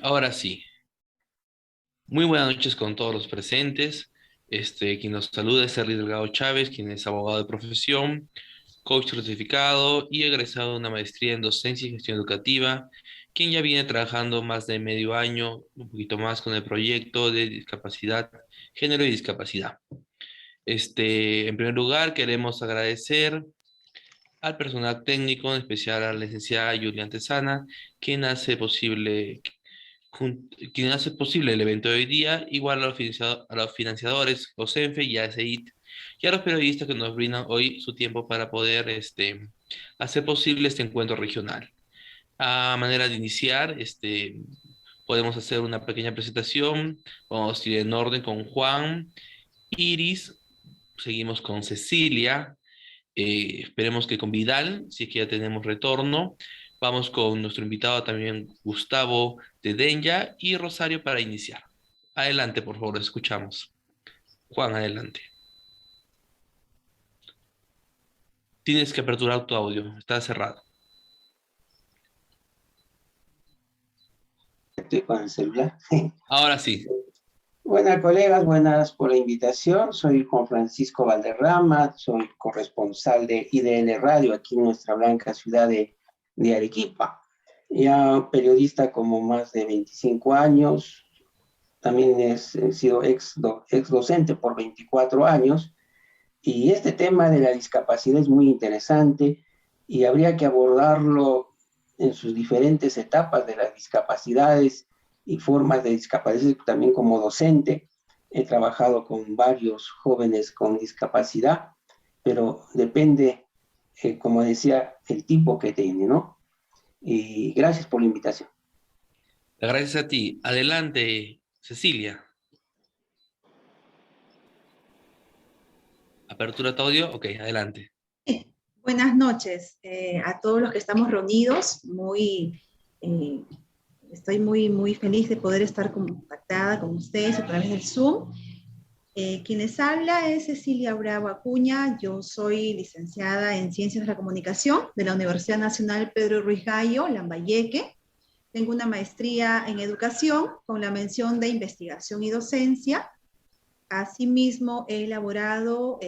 Ahora sí, muy buenas noches con todos los presentes. Quien nos saluda es Sergio Delgado Chávez, quien es abogado de profesión, coach certificado y egresado de una maestría en docencia y gestión educativa, quien ya viene trabajando más de medio año, un poquito más con el proyecto de discapacidad, género y discapacidad. En primer lugar, queremos agradecer al personal técnico, en especial a la licenciada Julián Tesana, quien hace posible quien hace posible el evento de hoy día, igual a los financiadores, OSENFE y ASEIT, y a los periodistas que nos brindan hoy su tiempo para poder hacer posible este encuentro regional. A manera de iniciar, podemos hacer una pequeña presentación. Vamos a ir en orden con Juan, Iris, seguimos con Cecilia, esperemos que con Vidal, si es que ya tenemos retorno. Vamos con nuestro invitado también, Gustavo de Denya y Rosario para iniciar. Adelante, por favor, escuchamos. Juan, adelante. Tienes que aperturar tu audio, está cerrado. Estoy con el celular. Ahora sí. Buenas colegas, buenas por la invitación. Soy Juan Francisco Valderrama, soy corresponsal de IDL Radio aquí en nuestra blanca ciudad de Arequipa. Ya periodista como más de 25 años, también he sido ex docente por 24 años y este tema de la discapacidad es muy interesante y habría que abordarlo en sus diferentes etapas de las discapacidades y formas de discapacidad. También como docente he trabajado con varios jóvenes con discapacidad, pero depende, como decía, el tipo que tiene, ¿no? Y gracias por la invitación. Gracias a ti. Adelante, Cecilia. Apertura tu audio. Ok, adelante. Buenas noches a todos los que estamos reunidos. Eh, Estoy muy feliz de poder estar contactada con ustedes a través del Zoom. Quien les habla es Cecilia Bravo Acuña. Yo soy licenciada en Ciencias de la Comunicación de la Universidad Nacional Pedro Ruiz Gallo, Lambayeque. Tengo una maestría en Educación con la mención de Investigación y Docencia. Asimismo, he elaborado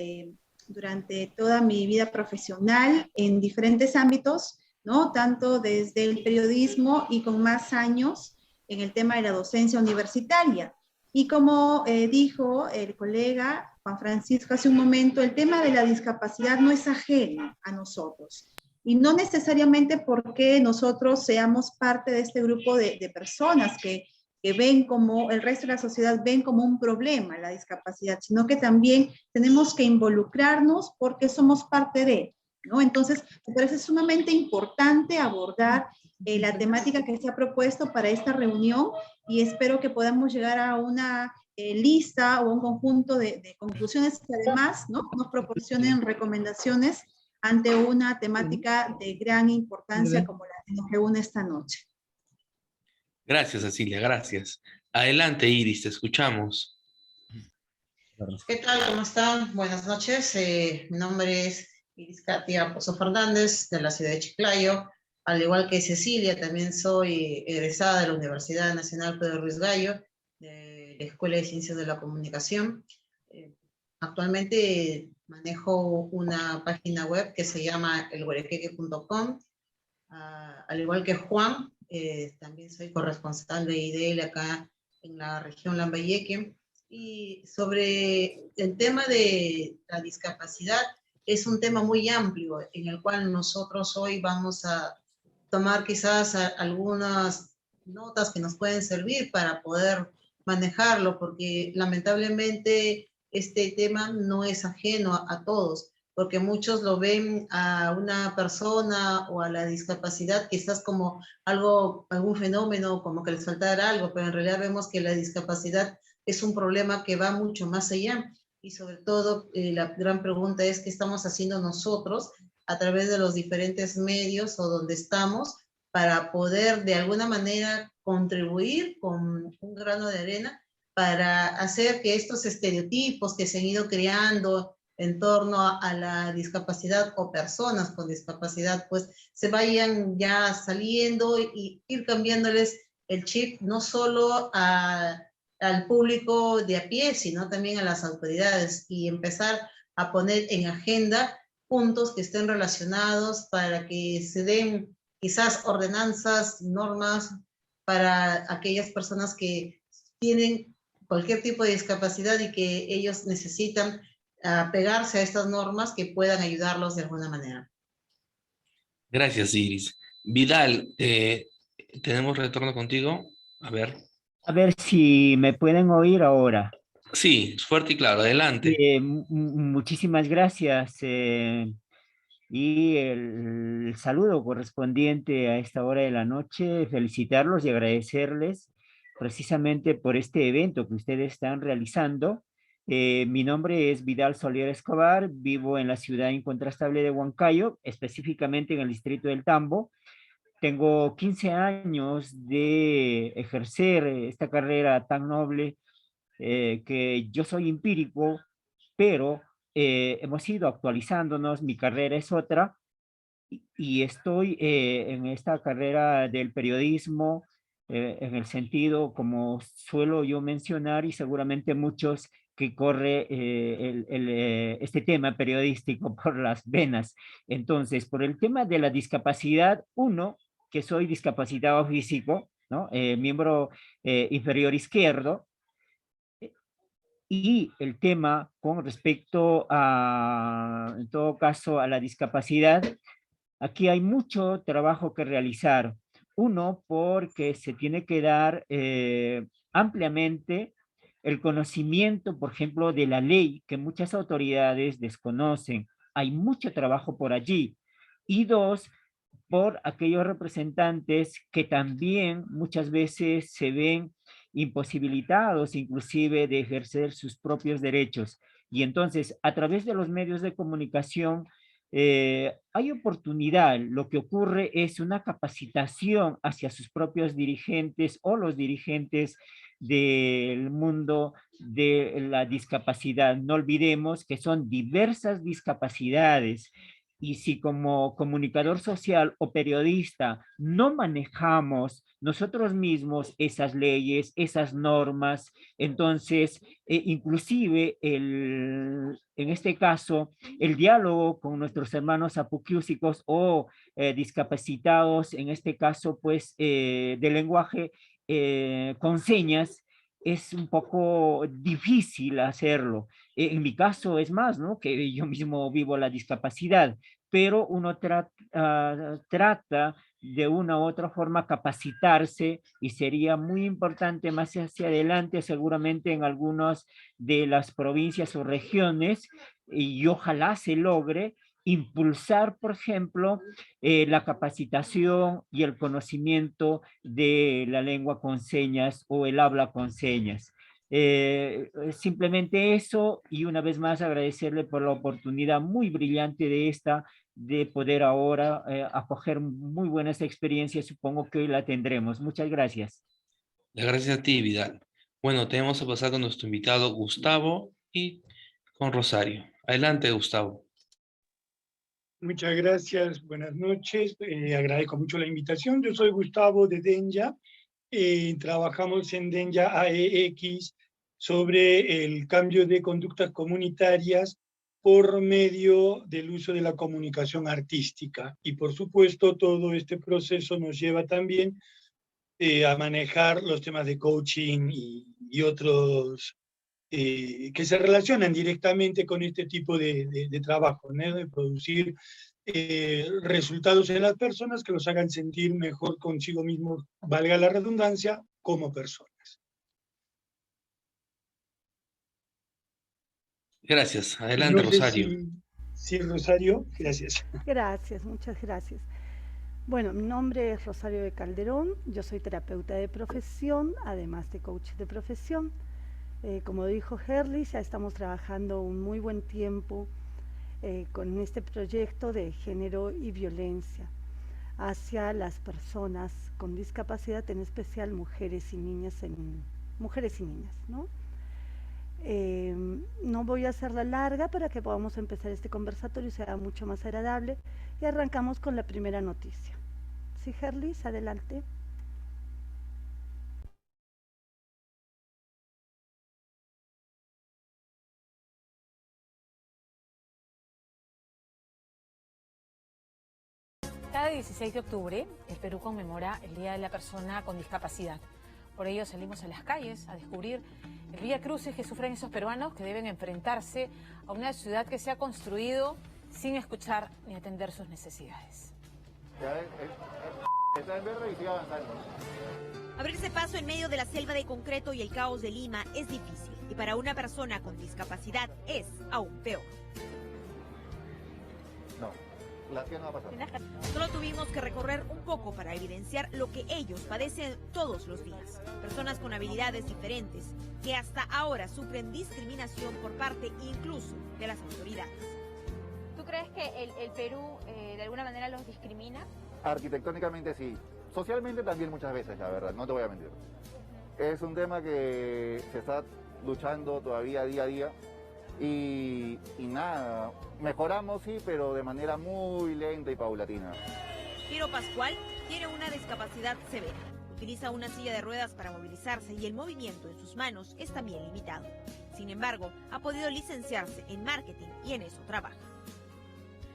durante toda mi vida profesional en diferentes ámbitos, ¿no? Tanto desde el periodismo y con más años en el tema de la docencia universitaria. Y como dijo el colega Juan Francisco hace un momento, el tema de la discapacidad no es ajeno a nosotros. Y no necesariamente porque nosotros seamos parte de este grupo de personas que ven como, el resto de la sociedad ven como un problema la discapacidad, sino que también tenemos que involucrarnos porque somos parte de, ¿no? Entonces, me parece sumamente importante abordar la temática que se ha propuesto para esta reunión y espero que podamos llegar a una lista o un conjunto de conclusiones que además, ¿no?, nos proporcionen recomendaciones ante una temática de gran importancia como la que nos reúne esta noche. Gracias, Cecilia, gracias. Adelante, Iris, te escuchamos. ¿Qué tal? ¿Cómo están? Buenas noches. Mi nombre es Iris Katia Pozo Fernández, de la ciudad de Chiclayo. Al igual que Cecilia, también soy egresada de la Universidad Nacional Pedro Ruiz Gallo, de la Escuela de Ciencias de la Comunicación. Actualmente manejo una página web que se llama elguarequeque.com. Al igual que Juan, también soy corresponsal de IDL acá en la región Lambayeque. Y sobre el tema de la discapacidad, es un tema muy amplio en el cual nosotros hoy vamos a tomar quizás algunas notas que nos pueden servir para poder manejarlo, porque lamentablemente este tema no es ajeno a todos, porque muchos lo ven a una persona o a la discapacidad quizás como algo, algún fenómeno, como que les faltara algo, pero en realidad vemos que la discapacidad es un problema que va mucho más allá. Y sobre todo, la gran pregunta es qué estamos haciendo nosotros a través de los diferentes medios o donde estamos para poder de alguna manera contribuir con un grano de arena para hacer que estos estereotipos que se han ido creando en torno a la discapacidad o personas con discapacidad, pues se vayan ya saliendo y ir cambiándoles el chip no solo al público de a pie, sino también a las autoridades y empezar a poner en agenda puntos que estén relacionados para que se den quizás ordenanzas, normas para aquellas personas que tienen cualquier tipo de discapacidad y que ellos necesitan pegarse a estas normas que puedan ayudarlos de alguna manera. Gracias, Iris. Vidal, ¿tenemos retorno contigo? A ver. A ver si me pueden oír ahora. Sí, fuerte y claro, adelante. Muchísimas gracias. Y el saludo correspondiente a esta hora de la noche, felicitarlos y agradecerles precisamente por este evento que ustedes están realizando. Mi nombre es Vidal Solier Escobar, vivo en la ciudad incontrastable de Huancayo, específicamente en el distrito del Tambo. Tengo 15 años de ejercer esta carrera tan noble, que yo soy empírico, pero hemos ido actualizándonos, mi carrera es otra, y estoy en esta carrera del periodismo, en el sentido, como suelo yo mencionar, y seguramente muchos, que corre este tema periodístico por las venas. Entonces, por el tema de la discapacidad, uno, que soy discapacitado físico, ¿no? Miembro inferior izquierdo, y el tema con respecto a, en todo caso, a la discapacidad, aquí hay mucho trabajo que realizar. Uno, porque se tiene que dar ampliamente el conocimiento, por ejemplo, de la ley que muchas autoridades desconocen. Hay mucho trabajo por allí. Y dos, por aquellos representantes que también muchas veces se ven imposibilitados inclusive de ejercer sus propios derechos. Y entonces, a través de los medios de comunicación, hay oportunidad. Lo que ocurre es una capacitación hacia sus propios dirigentes o los dirigentes del mundo de la discapacidad. No olvidemos que son diversas discapacidades, y si como comunicador social o periodista no manejamos nosotros mismos esas leyes, esas normas, entonces inclusive en este caso el diálogo con nuestros hermanos apuquiúsicos o discapacitados, en este caso pues de lenguaje con señas, es un poco difícil hacerlo. En mi caso es más, ¿no? Que yo mismo vivo la discapacidad, pero uno trata de una u otra forma capacitarse, y sería muy importante más hacia adelante, seguramente en algunas de las provincias o regiones, y ojalá se logre impulsar, por ejemplo, la capacitación y el conocimiento de la lengua con señas o el habla con señas. Simplemente eso, y una vez más agradecerle por la oportunidad muy brillante de poder ahora acoger muy buenas experiencias. Supongo que hoy la tendremos. Muchas gracias. Gracias a ti, Vidal. Bueno, tenemos que pasar con nuestro invitado Gustavo y con Rosario. Adelante, Gustavo. Muchas gracias, buenas noches. Agradezco mucho la invitación. Yo soy Gustavo de Denya. Trabajamos en Denya AEX sobre el cambio de conductas comunitarias por medio del uso de la comunicación artística. Y por supuesto, todo este proceso nos lleva también a manejar los temas de coaching y otros que se relacionan directamente con este tipo de trabajo, ¿no? De producir resultados en las personas que los hagan sentir mejor consigo mismos, valga la redundancia, como personas. Gracias. Adelante, No sé Rosario. si Rosario, gracias. Gracias, muchas gracias. Bueno, mi nombre es Rosario de Calderón, yo soy terapeuta de profesión, además de coach de profesión. Como dijo Herli, ya estamos trabajando un muy buen tiempo con este proyecto de género y violencia hacia las personas con discapacidad, en especial mujeres y niñas, ¿no? No voy a hacerla larga para que podamos empezar este conversatorio y sea mucho más agradable, y arrancamos con la primera noticia. Sí, Herlis, adelante. Cada 16 de octubre, el Perú conmemora el Día de la Persona con Discapacidad. Por ello salimos a las calles a descubrir el viacrucis que sufren esos peruanos que deben enfrentarse a una ciudad que se ha construido sin escuchar ni atender sus necesidades. Está en verde y sigue avanzando. Abrirse paso en medio de la selva de concreto y el caos de Lima es difícil, y para una persona con discapacidad es aún peor. No, la tía no va a pasar. Solo tuvimos que recorrer un poco para evidenciar lo que ellos padecen todos los días. Personas con habilidades diferentes que hasta ahora sufren discriminación por parte incluso de las autoridades. ¿Tú crees que el Perú de alguna manera los discrimina? Arquitectónicamente sí. Socialmente también muchas veces, la verdad, no te voy a mentir. Es un tema que se está luchando todavía día a día y nada, mejoramos sí, pero de manera muy lenta y paulatina. Piero Pascual tiene una discapacidad severa. Utiliza una silla de ruedas para movilizarse y el movimiento en sus manos es también limitado. Sin embargo, ha podido licenciarse en marketing y en eso trabaja.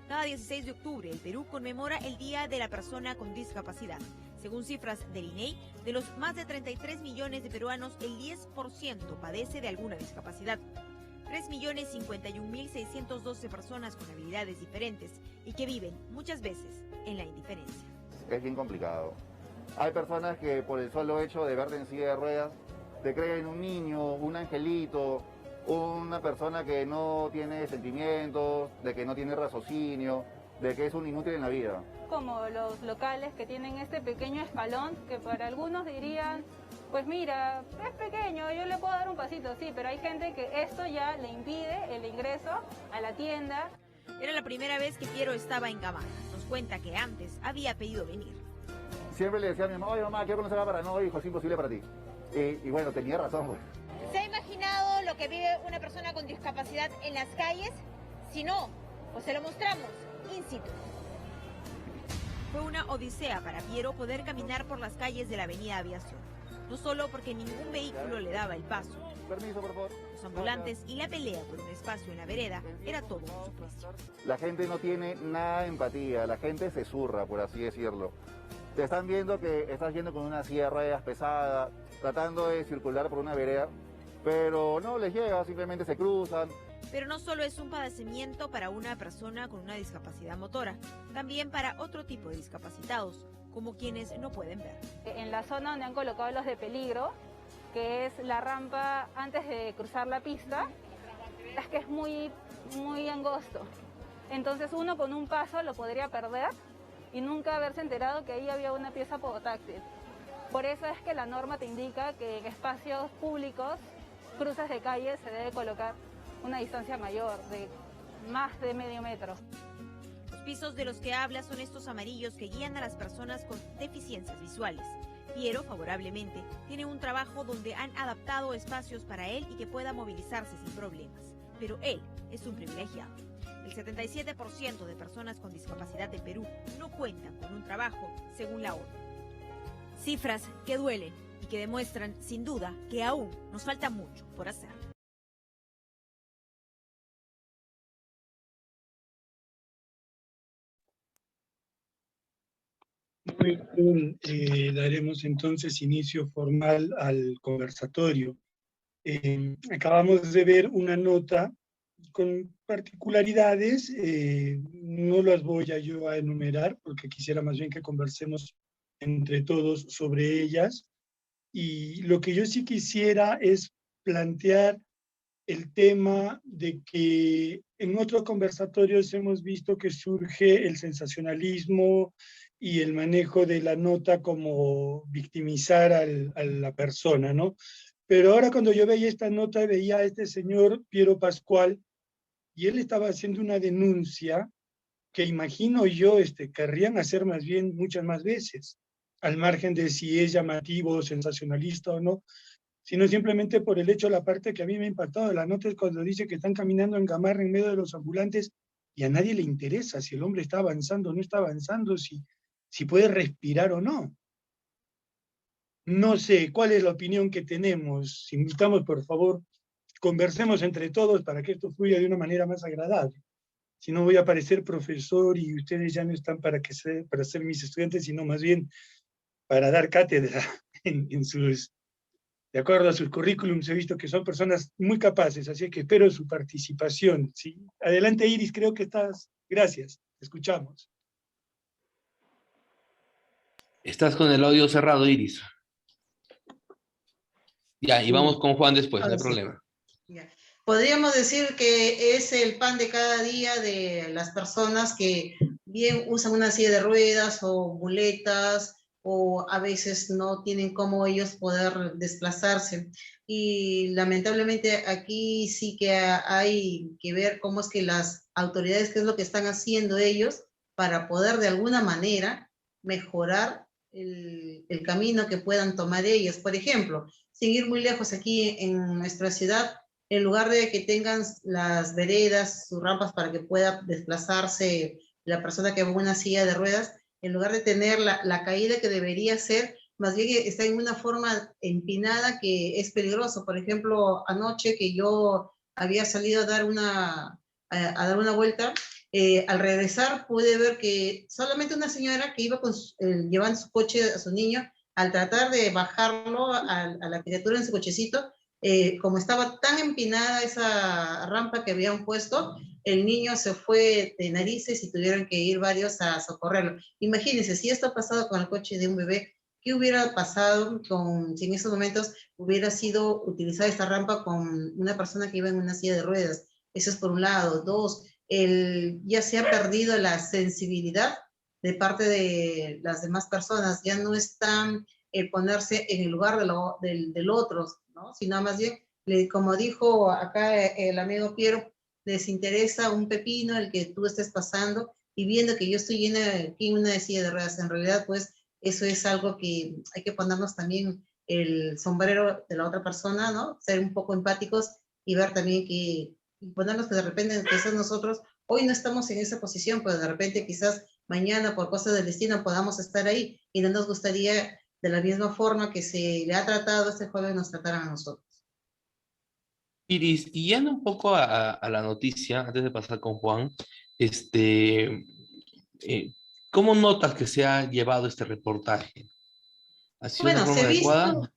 Cada 16 de octubre, el Perú conmemora el Día de la Persona con Discapacidad. Según cifras del INEI, de los más de 33 millones de peruanos, el 10% padece de alguna discapacidad. 3.051.612 personas con habilidades diferentes y que viven muchas veces en la indiferencia. Es bien complicado. Hay personas que por el solo hecho de verte en silla de ruedas te creen un niño, un angelito, una persona que no tiene sentimientos, de que no tiene raciocinio, de que es un inútil en la vida. Como los locales que tienen este pequeño escalón que para algunos dirían, pues mira, es pequeño, yo le puedo dar un pasito, sí, pero hay gente que esto ya le impide el ingreso a la tienda. Era la primera vez que Piero estaba en Gamarra. Nos cuenta que antes había pedido venir. Siempre le decía a mi mamá, oye mamá, quiero conocer Gamarra. No, hijo, es imposible para ti. Y bueno, tenía razón, pues. ¿Se ha imaginado lo que vive una persona con discapacidad en las calles? Si no, pues se lo mostramos in situ. Fue una odisea para Piero poder caminar por las calles de la avenida Aviación. No solo porque ningún vehículo le daba el paso. Permiso, por favor. Los ambulantes y la pelea por un espacio en la vereda era todo un suplicio. La gente no tiene nada de empatía, la gente se zurra, por así decirlo. Te están viendo que estás yendo con una silla de ruedas pesada, tratando de circular por una vereda, pero no les llega, simplemente se cruzan. Pero no solo es un padecimiento para una persona con una discapacidad motora, también para otro tipo de discapacitados, como quienes no pueden ver. En la zona donde han colocado los de peligro, que es la rampa antes de cruzar la pista, es que es muy angosto. Entonces uno con un paso lo podría perder y nunca haberse enterado que ahí había una pieza podotáctil. Por eso es que la norma te indica que en espacios públicos, cruces de calle, se debe colocar una distancia mayor, de más de medio metro. Los pisos de los que habla son estos amarillos que guían a las personas con deficiencias visuales. Piero, favorablemente, tiene un trabajo donde han adaptado espacios para él y que pueda movilizarse sin problemas. Pero él es un privilegiado. El 77% de personas con discapacidad en Perú no cuentan con un trabajo, según la ONU. Cifras que duelen y que demuestran, sin duda, que aún nos falta mucho por hacer. Muy bien, daremos entonces inicio formal al conversatorio. Acabamos de ver una nota con particularidades, no las voy a yo a enumerar porque quisiera más bien que conversemos entre todos sobre ellas. Y lo que yo sí quisiera es plantear el tema de que en otros conversatorios hemos visto que surge el sensacionalismo y el manejo de la nota como victimizar a la persona, ¿no? Pero ahora cuando yo veía esta nota veía a este señor Piero Pascual y él estaba haciendo una denuncia que imagino yo querrían hacer más bien muchas más veces, al margen de si es llamativo o sensacionalista o no, sino simplemente por el hecho, la parte que a mí me ha impactado de la nota es cuando dice que están caminando en Gamarra en medio de los ambulantes y a nadie le interesa si el hombre está avanzando o no está avanzando, si puede respirar o no. No sé cuál es la opinión que tenemos. Si invitamos, por favor, conversemos entre todos para que esto fluya de una manera más agradable. si no voy a parecer profesor y ustedes ya no están para ser mis estudiantes, sino más bien para dar cátedra de acuerdo a sus currículums. He visto que son personas muy capaces, así que espero su participación, ¿sí? Adelante, Iris, creo que estás. Gracias, te escuchamos. Estás con el audio cerrado, Iris. Ya, y vamos con Juan después, no hay problema. Ya. Podríamos decir que es el pan de cada día de las personas que bien usan una silla de ruedas o muletas, o a veces no tienen cómo ellos poder desplazarse. Y lamentablemente aquí sí que hay que ver cómo es que las autoridades, qué es lo que están haciendo ellos para poder de alguna manera mejorar el camino que puedan tomar ellos. Por ejemplo, sin ir muy lejos, aquí en nuestra ciudad, en lugar de que tengan las veredas, sus rampas para que pueda desplazarse la persona que va en una silla de ruedas, en lugar de tener la caída que debería ser, más bien está en una forma empinada que es peligroso. Por ejemplo, anoche que yo había salido a dar una vuelta, al regresar pude ver que solamente una señora que iba llevando su coche a su niño, al tratar de bajarlo a la criatura en su cochecito, como estaba tan empinada esa rampa que habían puesto, el niño se fue de narices y tuvieron que ir varios a socorrerlo. Imagínense, si esto ha pasado con el coche de un bebé, ¿qué hubiera pasado si en esos momentos hubiera sido utilizada esta rampa con una persona que iba en una silla de ruedas? Eso es por un lado. Dos, ya se ha perdido la sensibilidad de parte de las demás personas, ya no están ponerse en el lugar del otro, ¿no? Sino más bien, como dijo acá el amigo Piero, les interesa un pepino el que tú estés pasando y viendo que yo estoy llena aquí en una silla de ruedas. En realidad, pues, eso es algo que hay que ponernos también el sombrero de la otra persona, ¿no? Ser un poco empáticos y ver también y ponernos que de repente quizás nosotros hoy no estamos en esa posición, pero de repente quizás mañana por cosas del destino podamos estar ahí y no nos gustaría de la misma forma que se le ha tratado a este joven nos trataran a nosotros. Iris, y yendo un poco a la noticia, antes de pasar con Juan, ¿cómo notas que se ha llevado este reportaje? ¿Ha sido una forma adecuada?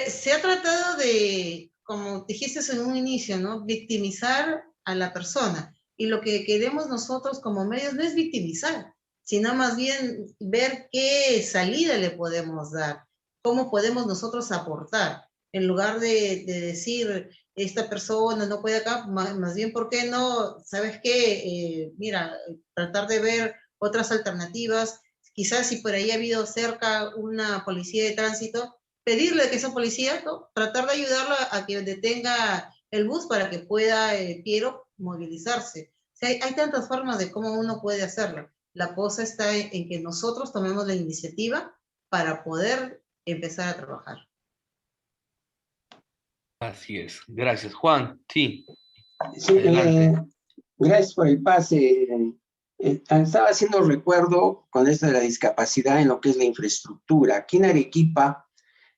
Se ha tratado de, como dijiste en un inicio, ¿no? Victimizar a la persona. Y lo que queremos nosotros como medios no es victimizar, sino más bien ver qué salida le podemos dar, cómo podemos nosotros aportar, en lugar de decir, esta persona no puede acá, más bien, ¿por qué no? ¿Sabes qué? Mira, tratar de ver otras alternativas, quizás si por ahí ha habido cerca una policía de tránsito, pedirle que esa policía, ¿no? Tratar de ayudarla a que detenga el bus para que pueda Piero movilizarse. O sea, hay tantas formas de cómo uno puede hacerlo. La cosa está en que nosotros tomemos la iniciativa para poder empezar a trabajar. Así es. Gracias. Juan, sí. Sí, gracias por el pase. Estaba haciendo recuerdo con esto de la discapacidad en lo que es la infraestructura. Aquí en Arequipa,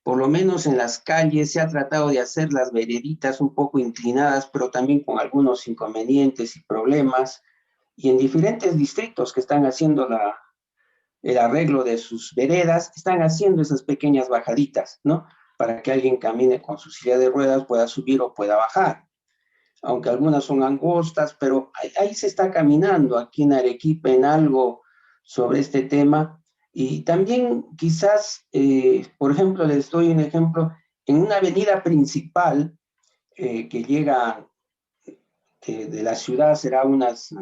por lo menos en las calles, se ha tratado de hacer las vereditas un poco inclinadas, pero también con algunos inconvenientes y problemas. Y en diferentes distritos que están haciendo el arreglo de sus veredas, están haciendo esas pequeñas bajaditas, ¿no? Para que alguien camine con su silla de ruedas, pueda subir o pueda bajar. Aunque algunas son angostas, pero ahí se está caminando aquí en Arequipa en algo sobre este tema. Y también quizás, por ejemplo, les doy un ejemplo, en una avenida principal que llega de la ciudad, será unas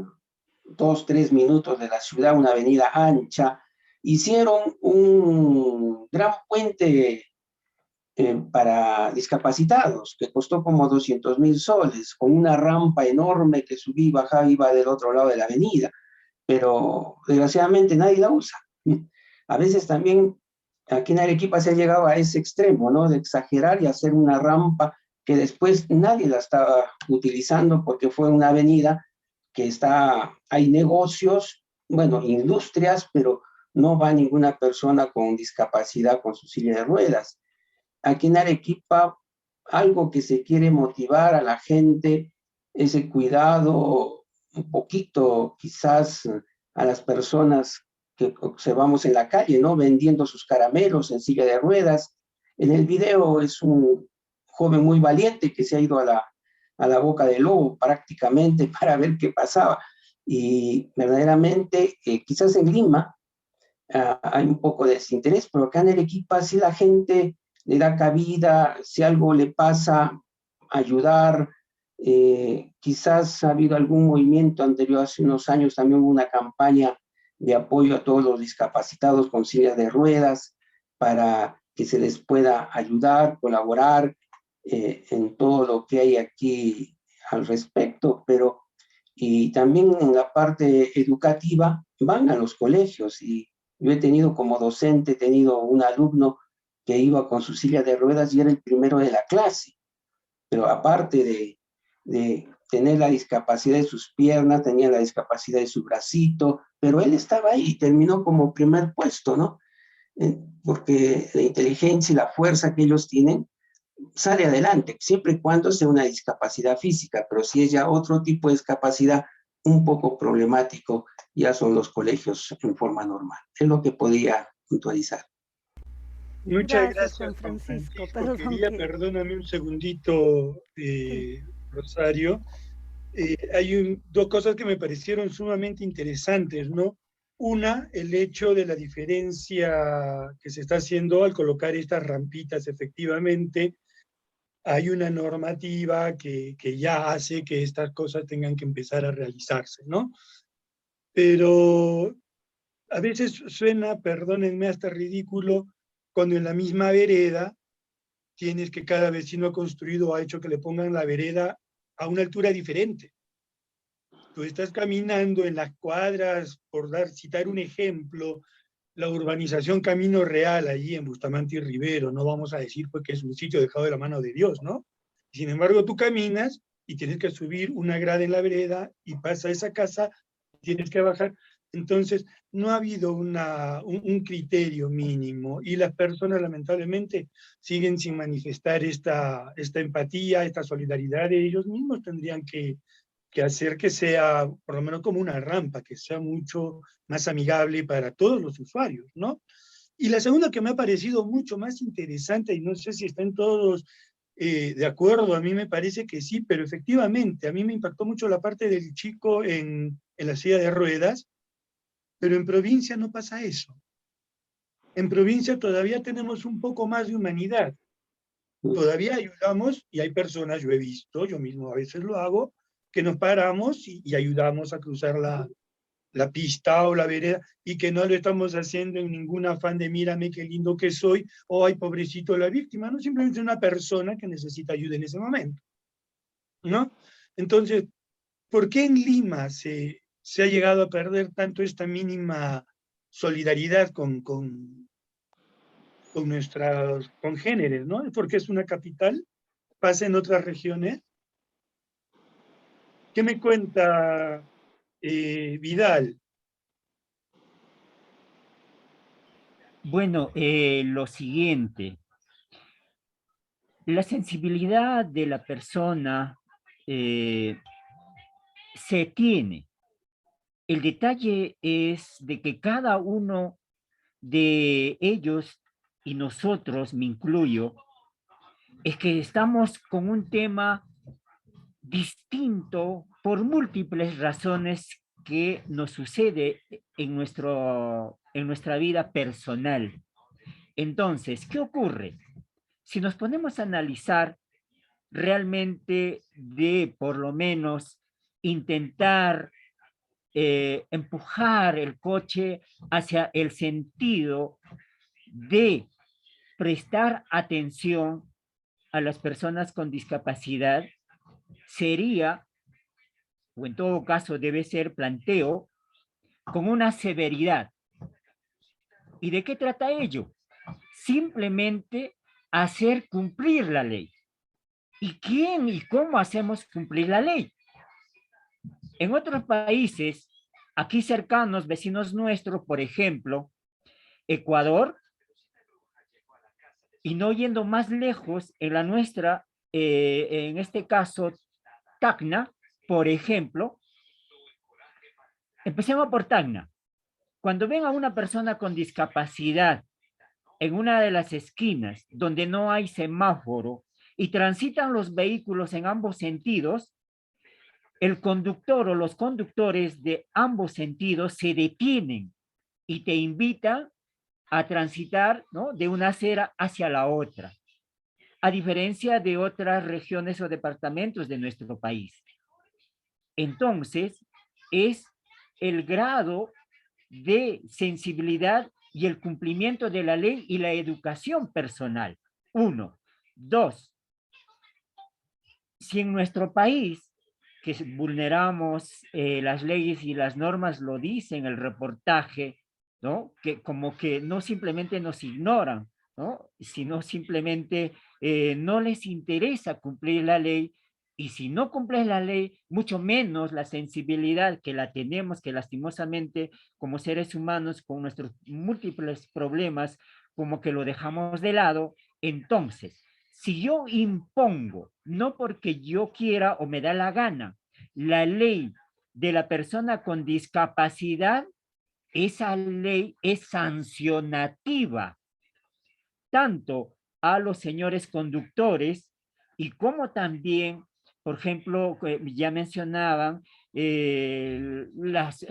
2-3 minutos de la ciudad, una avenida ancha, hicieron un gran puente para discapacitados, que costó como 200.000 soles, con una rampa enorme que subía y bajaba, iba del otro lado de la avenida, pero desgraciadamente nadie la usa. A veces también aquí en Arequipa se ha llegado a ese extremo, ¿no? De exagerar y hacer una rampa que después nadie la estaba utilizando porque fue una avenida que hay negocios, bueno, industrias, pero no va ninguna persona con discapacidad con su silla de ruedas. Aquí en Arequipa, algo que se quiere motivar a la gente, ese cuidado un poquito quizás a las personas que observamos en la calle, ¿no? Vendiendo sus caramelos en silla de ruedas. En el video es un joven muy valiente que se ha ido a la boca del lobo prácticamente para ver qué pasaba. Y verdaderamente, quizás en Lima hay un poco de desinterés, pero acá en Arequipa sí la gente le da cabida, si algo le pasa, ayudar. Quizás ha habido algún movimiento anterior, hace unos años también hubo una campaña de apoyo a todos los discapacitados con sillas de ruedas para que se les pueda ayudar, colaborar en todo lo que hay aquí al respecto, pero y también en la parte educativa van a los colegios y yo he tenido como docente, he tenido un alumno que iba con su silla de ruedas y era el primero de la clase, pero aparte de tener la discapacidad de sus piernas, tenía la discapacidad de su bracito, pero él estaba ahí y terminó como primer puesto, ¿no? Porque la inteligencia y la fuerza que ellos tienen sale adelante, siempre y cuando sea una discapacidad física, pero si es ya otro tipo de discapacidad un poco problemático, ya son los colegios en forma normal. Es lo que podía puntualizar. Muchas gracias, Juan Francisco. Perdóname un segundito, Rosario. Hay dos cosas que me parecieron sumamente interesantes, ¿no? Una, el hecho de la diferencia que se está haciendo al colocar estas rampitas. Efectivamente, hay una normativa que ya hace que estas cosas tengan que empezar a realizarse, ¿no? Pero a veces suena, perdónenme, hasta ridículo, cuando en la misma vereda tienes que cada vecino construido ha hecho que le pongan la vereda a una altura diferente. Tú estás caminando en las cuadras, por citar un ejemplo, la urbanización Camino Real, allí en Bustamante y Rivero, no vamos a decir pues que es un sitio dejado de la mano de Dios, ¿no? Sin embargo, tú caminas y tienes que subir una grada en la vereda y pasa esa casa, tienes que bajar. Entonces, no ha habido un criterio mínimo y las personas lamentablemente siguen sin manifestar esta empatía, esta solidaridad. Ellos mismos tendrían que hacer que sea, por lo menos como una rampa, que sea mucho más amigable para todos los usuarios, ¿no? Y la segunda que me ha parecido mucho más interesante, y no sé si están todos de acuerdo, a mí me parece que sí, pero efectivamente, a mí me impactó mucho la parte del chico en la silla de ruedas, pero en provincia no pasa eso. En provincia todavía tenemos un poco más de humanidad. Todavía ayudamos, y hay personas, yo he visto, yo mismo a veces lo hago, que nos paramos y ayudamos a cruzar la pista o la vereda, y que no lo estamos haciendo en ningún afán de mírame qué lindo que soy, o ay pobrecito la víctima, no, simplemente una persona que necesita ayuda en ese momento, ¿no? Entonces, ¿por qué en Lima se ha llegado a perder tanto esta mínima solidaridad con nuestros congéneres, ¿no? Porque es una capital, pasa en otras regiones. ¿Qué me cuenta Vidal? Bueno, lo siguiente, la sensibilidad de la persona se tiene. El detalle es de que cada uno de ellos, y nosotros, me incluyo, es que estamos con un tema distinto por múltiples razones que nos sucede en nuestra vida personal. Entonces, ¿qué ocurre? Si nos ponemos a analizar realmente de por lo menos intentar empujar el coche hacia el sentido de prestar atención a las personas con discapacidad, sería, o en todo caso debe ser, planteo con una severidad. ¿Y de qué trata ello? Simplemente hacer cumplir la ley. ¿Y quién y cómo hacemos cumplir la ley? En otros países, aquí cercanos, vecinos nuestros, por ejemplo, Ecuador, y no yendo más lejos, en la nuestra, en este caso, Tacna, por ejemplo, Empecemos por Tacna. Cuando ven a una persona con discapacidad en una de las esquinas donde no hay semáforo y transitan los vehículos en ambos sentidos, el conductor o los conductores de ambos sentidos se detienen y te invitan a transitar, ¿no?, de una acera hacia la otra, a diferencia de otras regiones o departamentos de nuestro país. Entonces, es el grado de sensibilidad y el cumplimiento de la ley y la educación personal. 1. 2. Si en nuestro país, que vulneramos las leyes y las normas, lo dice en el reportaje, ¿no?, que como que no simplemente nos ignoran, ¿no?, sino simplemente no les interesa cumplir la ley, y si no cumples la ley, mucho menos la sensibilidad que la tenemos, que lastimosamente como seres humanos con nuestros múltiples problemas, como que lo dejamos de lado. Entonces, si yo impongo, no porque yo quiera o me da la gana, la ley de la persona con discapacidad, esa ley es sancionativa, tanto a los señores conductores y como también, por ejemplo, ya mencionaban, las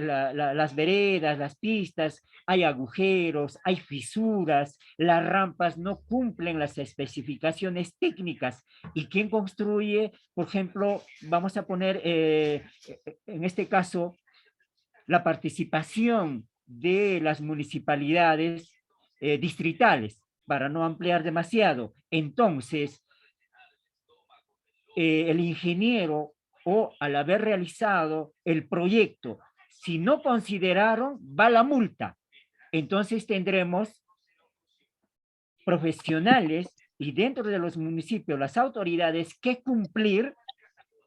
veredas, las pistas, hay agujeros, hay fisuras, las rampas no cumplen las especificaciones técnicas. ¿Y quién construye? Por ejemplo, vamos a poner en este caso la participación de las municipalidades distritales, para no ampliar demasiado. Entonces, el ingeniero, o al haber realizado el proyecto, si no consideraron, va la multa. Entonces tendremos profesionales y dentro de los municipios, las autoridades, que cumplir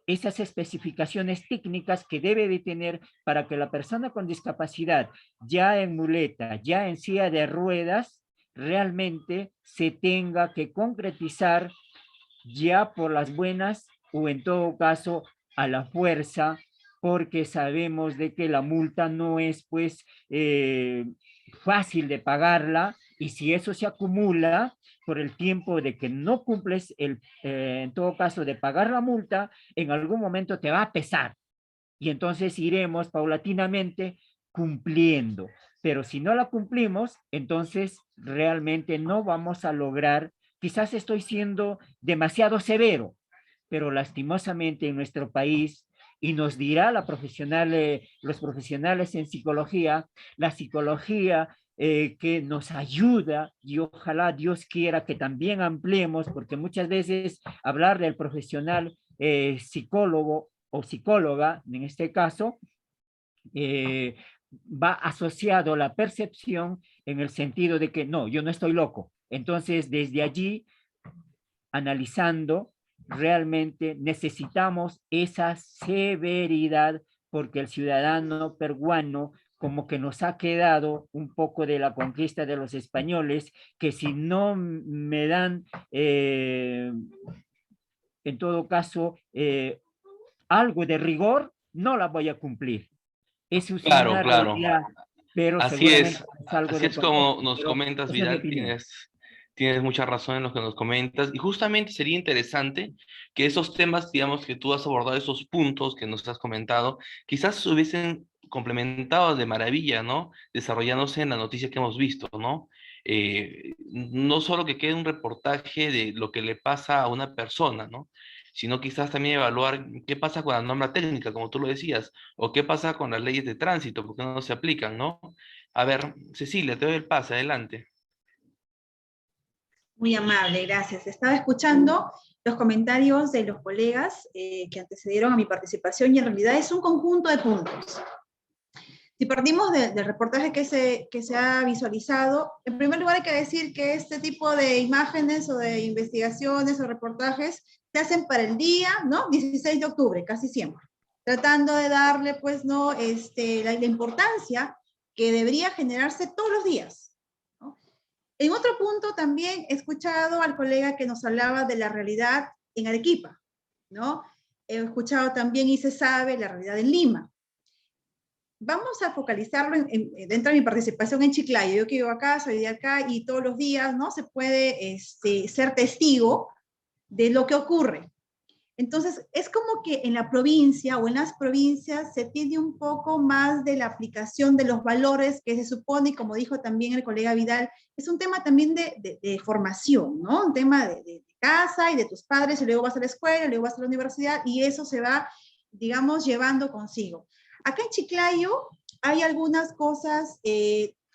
esas especificaciones técnicas que debe de tener para que la persona con discapacidad, ya en muleta, ya en silla de ruedas, realmente se tenga que concretizar ya por las buenas o en todo caso a la fuerza, porque sabemos de que la multa no es pues fácil de pagarla, y si eso se acumula por el tiempo de que no cumples en todo caso de pagar la multa, en algún momento te va a pesar y entonces iremos paulatinamente cumpliendo. Pero si no la cumplimos, entonces realmente no vamos a lograr. Quizás estoy siendo demasiado severo, pero lastimosamente en nuestro país, y nos dirá los profesionales en psicología, la psicología que nos ayuda, y ojalá Dios quiera que también ampliemos, porque muchas veces hablar del profesional psicólogo o psicóloga, en este caso, va asociado a la percepción en el sentido de que no, yo no estoy loco. Entonces, desde allí, analizando, realmente necesitamos esa severidad, porque el ciudadano peruano como que nos ha quedado un poco de la conquista de los españoles, que si no me dan, en todo caso, algo de rigor, no la voy a cumplir. Eso es Claro, una claro. realidad, pero Así seguramente es, algo así de es como nos pero comentas, esa es mi Vidal, opinión. tienes mucha razón en lo que nos comentas, y justamente sería interesante que esos temas, digamos, que tú has abordado, esos puntos que nos has comentado, quizás se hubiesen complementado de maravilla, ¿no? Desarrollándose en la noticia que hemos visto, ¿no? No solo que quede un reportaje de lo que le pasa a una persona, ¿no? Sino quizás también evaluar qué pasa con la norma técnica, como tú lo decías, o qué pasa con las leyes de tránsito, porque no se aplican, ¿no? A ver, Cecilia, te doy el pase, adelante. Muy amable, gracias. Estaba escuchando los comentarios de los colegas que antecedieron a mi participación, y en realidad es un conjunto de puntos. Si partimos del reportaje que se ha visualizado, en primer lugar hay que decir que este tipo de imágenes o de investigaciones o reportajes se hacen para el día, ¿no? 16 de octubre, casi siempre, tratando de darle, pues, ¿no? La importancia que debería generarse todos los días, ¿no? En otro punto también he escuchado al colega que nos hablaba de la realidad en Arequipa, ¿no? He escuchado también, y se sabe, la realidad en Lima. vamos a focalizarlo dentro de mi participación en Chiclayo. Yo que vivo acá, soy de acá, y todos los días, ¿no? Se puede ser testigo de lo que ocurre. Entonces, es como que en la provincia o en las provincias se tiene un poco más de la aplicación de los valores que se supone, y como dijo también el colega Vidal, es un tema también de formación, ¿no? Un tema de casa y de tus padres, y luego vas a la escuela, y luego vas a la universidad, y eso se va, digamos, llevando consigo. Acá en Chiclayo hay algunas cosas,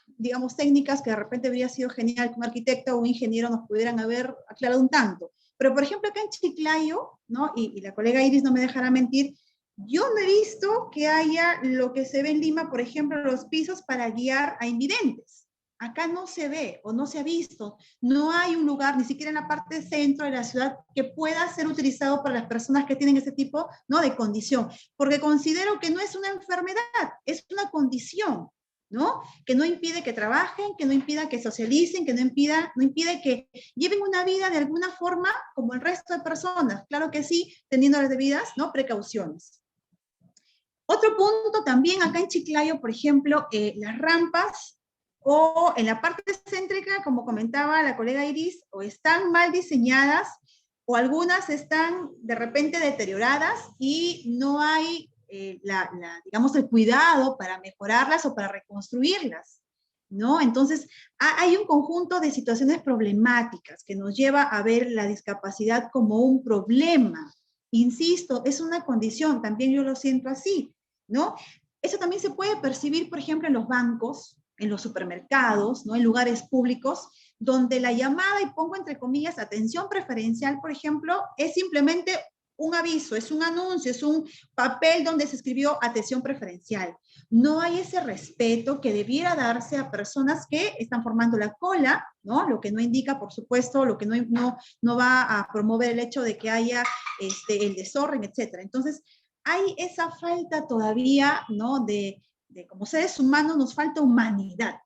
digamos, técnicas que de repente habría sido genial que un arquitecto o un ingeniero nos pudieran haber aclarado un tanto. Pero, por ejemplo, acá en Chiclayo, ¿no? Y la colega Iris no me dejará mentir, yo no he visto que haya lo que se ve en Lima, por ejemplo, los pisos para guiar a invidentes. Acá no se ve o no se ha visto. No hay un lugar, ni siquiera en la parte centro de la ciudad, que pueda ser utilizado para las personas que tienen ese tipo, ¿no?, de condición. Porque considero que no es una enfermedad, es una condición, ¿no? Que no impide que trabajen, que no impida que socialicen, que no impide que lleven una vida de alguna forma como el resto de personas. Claro que sí, teniendo las debidas, ¿no?, precauciones. Otro punto también acá en Chiclayo, por ejemplo, las rampas, o en la parte céntrica, como comentaba la colega Iris, o están mal diseñadas, o algunas están de repente deterioradas y no hay digamos, el cuidado para mejorarlas o para reconstruirlas, ¿no? Entonces, hay un conjunto de situaciones problemáticas que nos lleva a ver la discapacidad como un problema. Insisto, es una condición, también yo lo siento así, ¿no? Eso también se puede percibir, por ejemplo, en los bancos, en los supermercados, ¿no?, en lugares públicos, donde la llamada, y pongo entre comillas, atención preferencial, por ejemplo, es simplemente un aviso, es un anuncio, es un papel donde se escribió atención preferencial. No hay ese respeto que debiera darse a personas que están formando la cola, ¿no? Lo que no indica, por supuesto, lo que no va a promover el hecho de que haya el desorden, etc. Entonces, hay esa falta todavía, ¿no?, de como seres humanos nos falta humanidad.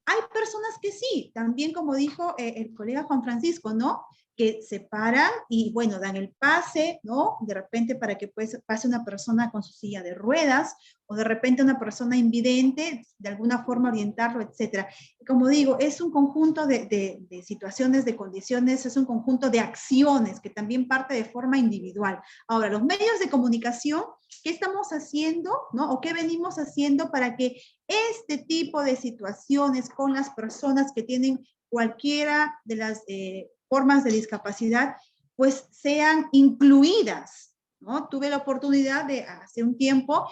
Hay personas que sí, también como dijo el colega Juan Francisco, ¿no?, que se paran y, bueno, dan el pase, ¿no?, de repente para que pues, pase una persona con su silla de ruedas, o de repente una persona invidente, de alguna forma orientarlo, etc. Como digo, es un conjunto de situaciones, de condiciones, es un conjunto de acciones que también parte de forma individual. Ahora, los medios de comunicación, ¿qué estamos haciendo, no? ¿O qué venimos haciendo para que este tipo de situaciones con las personas que tienen cualquiera de las formas de discapacidad, pues sean incluidas, ¿no? Tuve la oportunidad de, hace un tiempo,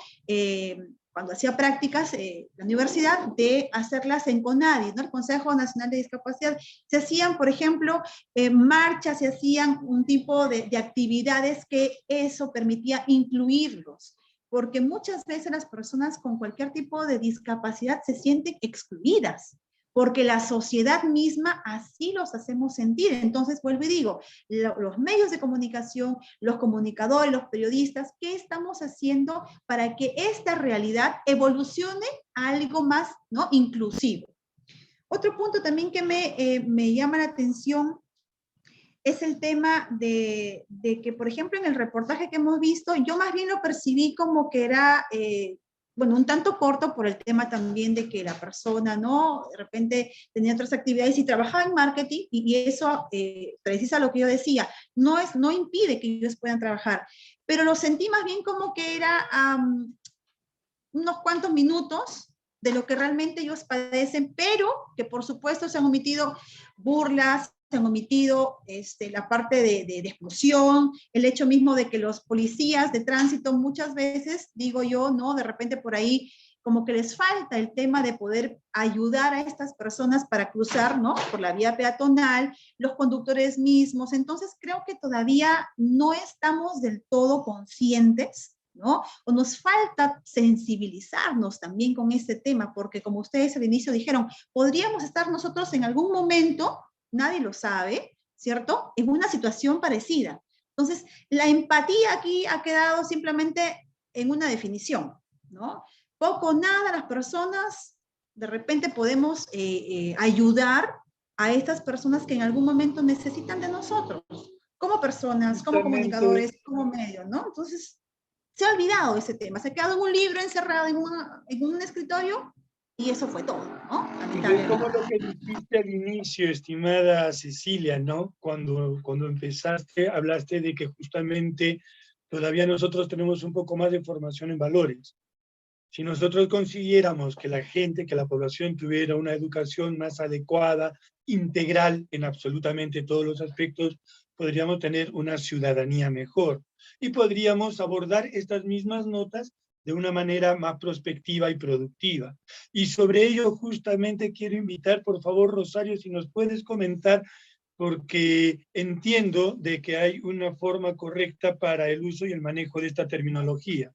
cuando hacía prácticas en la universidad, de hacerlas en CONADI, ¿no?, el Consejo Nacional de Discapacidad. Se hacían, por ejemplo, marchas, se hacían un tipo de actividades que eso permitía incluirlos, porque muchas veces las personas con cualquier tipo de discapacidad se sienten excluidas, porque la sociedad misma así los hacemos sentir. Entonces, vuelvo y digo, los medios de comunicación, los comunicadores, los periodistas, ¿qué estamos haciendo para que esta realidad evolucione a algo más, ¿no?, inclusivo? Otro punto también que me llama la atención es el tema de que, por ejemplo, en el reportaje que hemos visto, yo más bien lo percibí como que era bueno, un tanto corto por el tema también de que la persona, ¿no?, de repente tenía otras actividades y trabajaba en marketing, y eso precisa lo que yo decía, no impide que ellos puedan trabajar, pero lo sentí más bien como que era unos cuantos minutos de lo que realmente ellos padecen, pero que por supuesto se han omitido burlas, se han omitido la parte de exclusión, el hecho mismo de que los policías de tránsito muchas veces, digo yo, ¿no?, de repente por ahí como que les falta el tema de poder ayudar a estas personas para cruzar, ¿no?, por la vía peatonal, los conductores mismos. Entonces creo que todavía no estamos del todo conscientes, ¿no?, o nos falta sensibilizarnos también con este tema, porque como ustedes al inicio dijeron, podríamos estar nosotros en algún momento, nadie lo sabe, ¿cierto?, en una situación parecida. Entonces, la empatía aquí ha quedado simplemente en una definición, ¿no? Poco o nada las personas, de repente podemos ayudar a estas personas que en algún momento necesitan de nosotros, como personas, como comunicadores, como medios, ¿no? Entonces, se ha olvidado ese tema, se ha quedado en un libro encerrado en un escritorio y eso fue todo, ¿no? Es como lo que dijiste al inicio, estimada Cecilia, ¿no? Cuando empezaste, hablaste de que justamente todavía nosotros tenemos un poco más de formación en valores. Si nosotros consiguiéramos que la gente, que la población tuviera una educación más adecuada, integral en absolutamente todos los aspectos, podríamos tener una ciudadanía mejor y podríamos abordar estas mismas notas de una manera más prospectiva y productiva. Y sobre ello justamente quiero invitar, por favor, Rosario, si nos puedes comentar, porque entiendo de que hay una forma correcta para el uso y el manejo de esta terminología.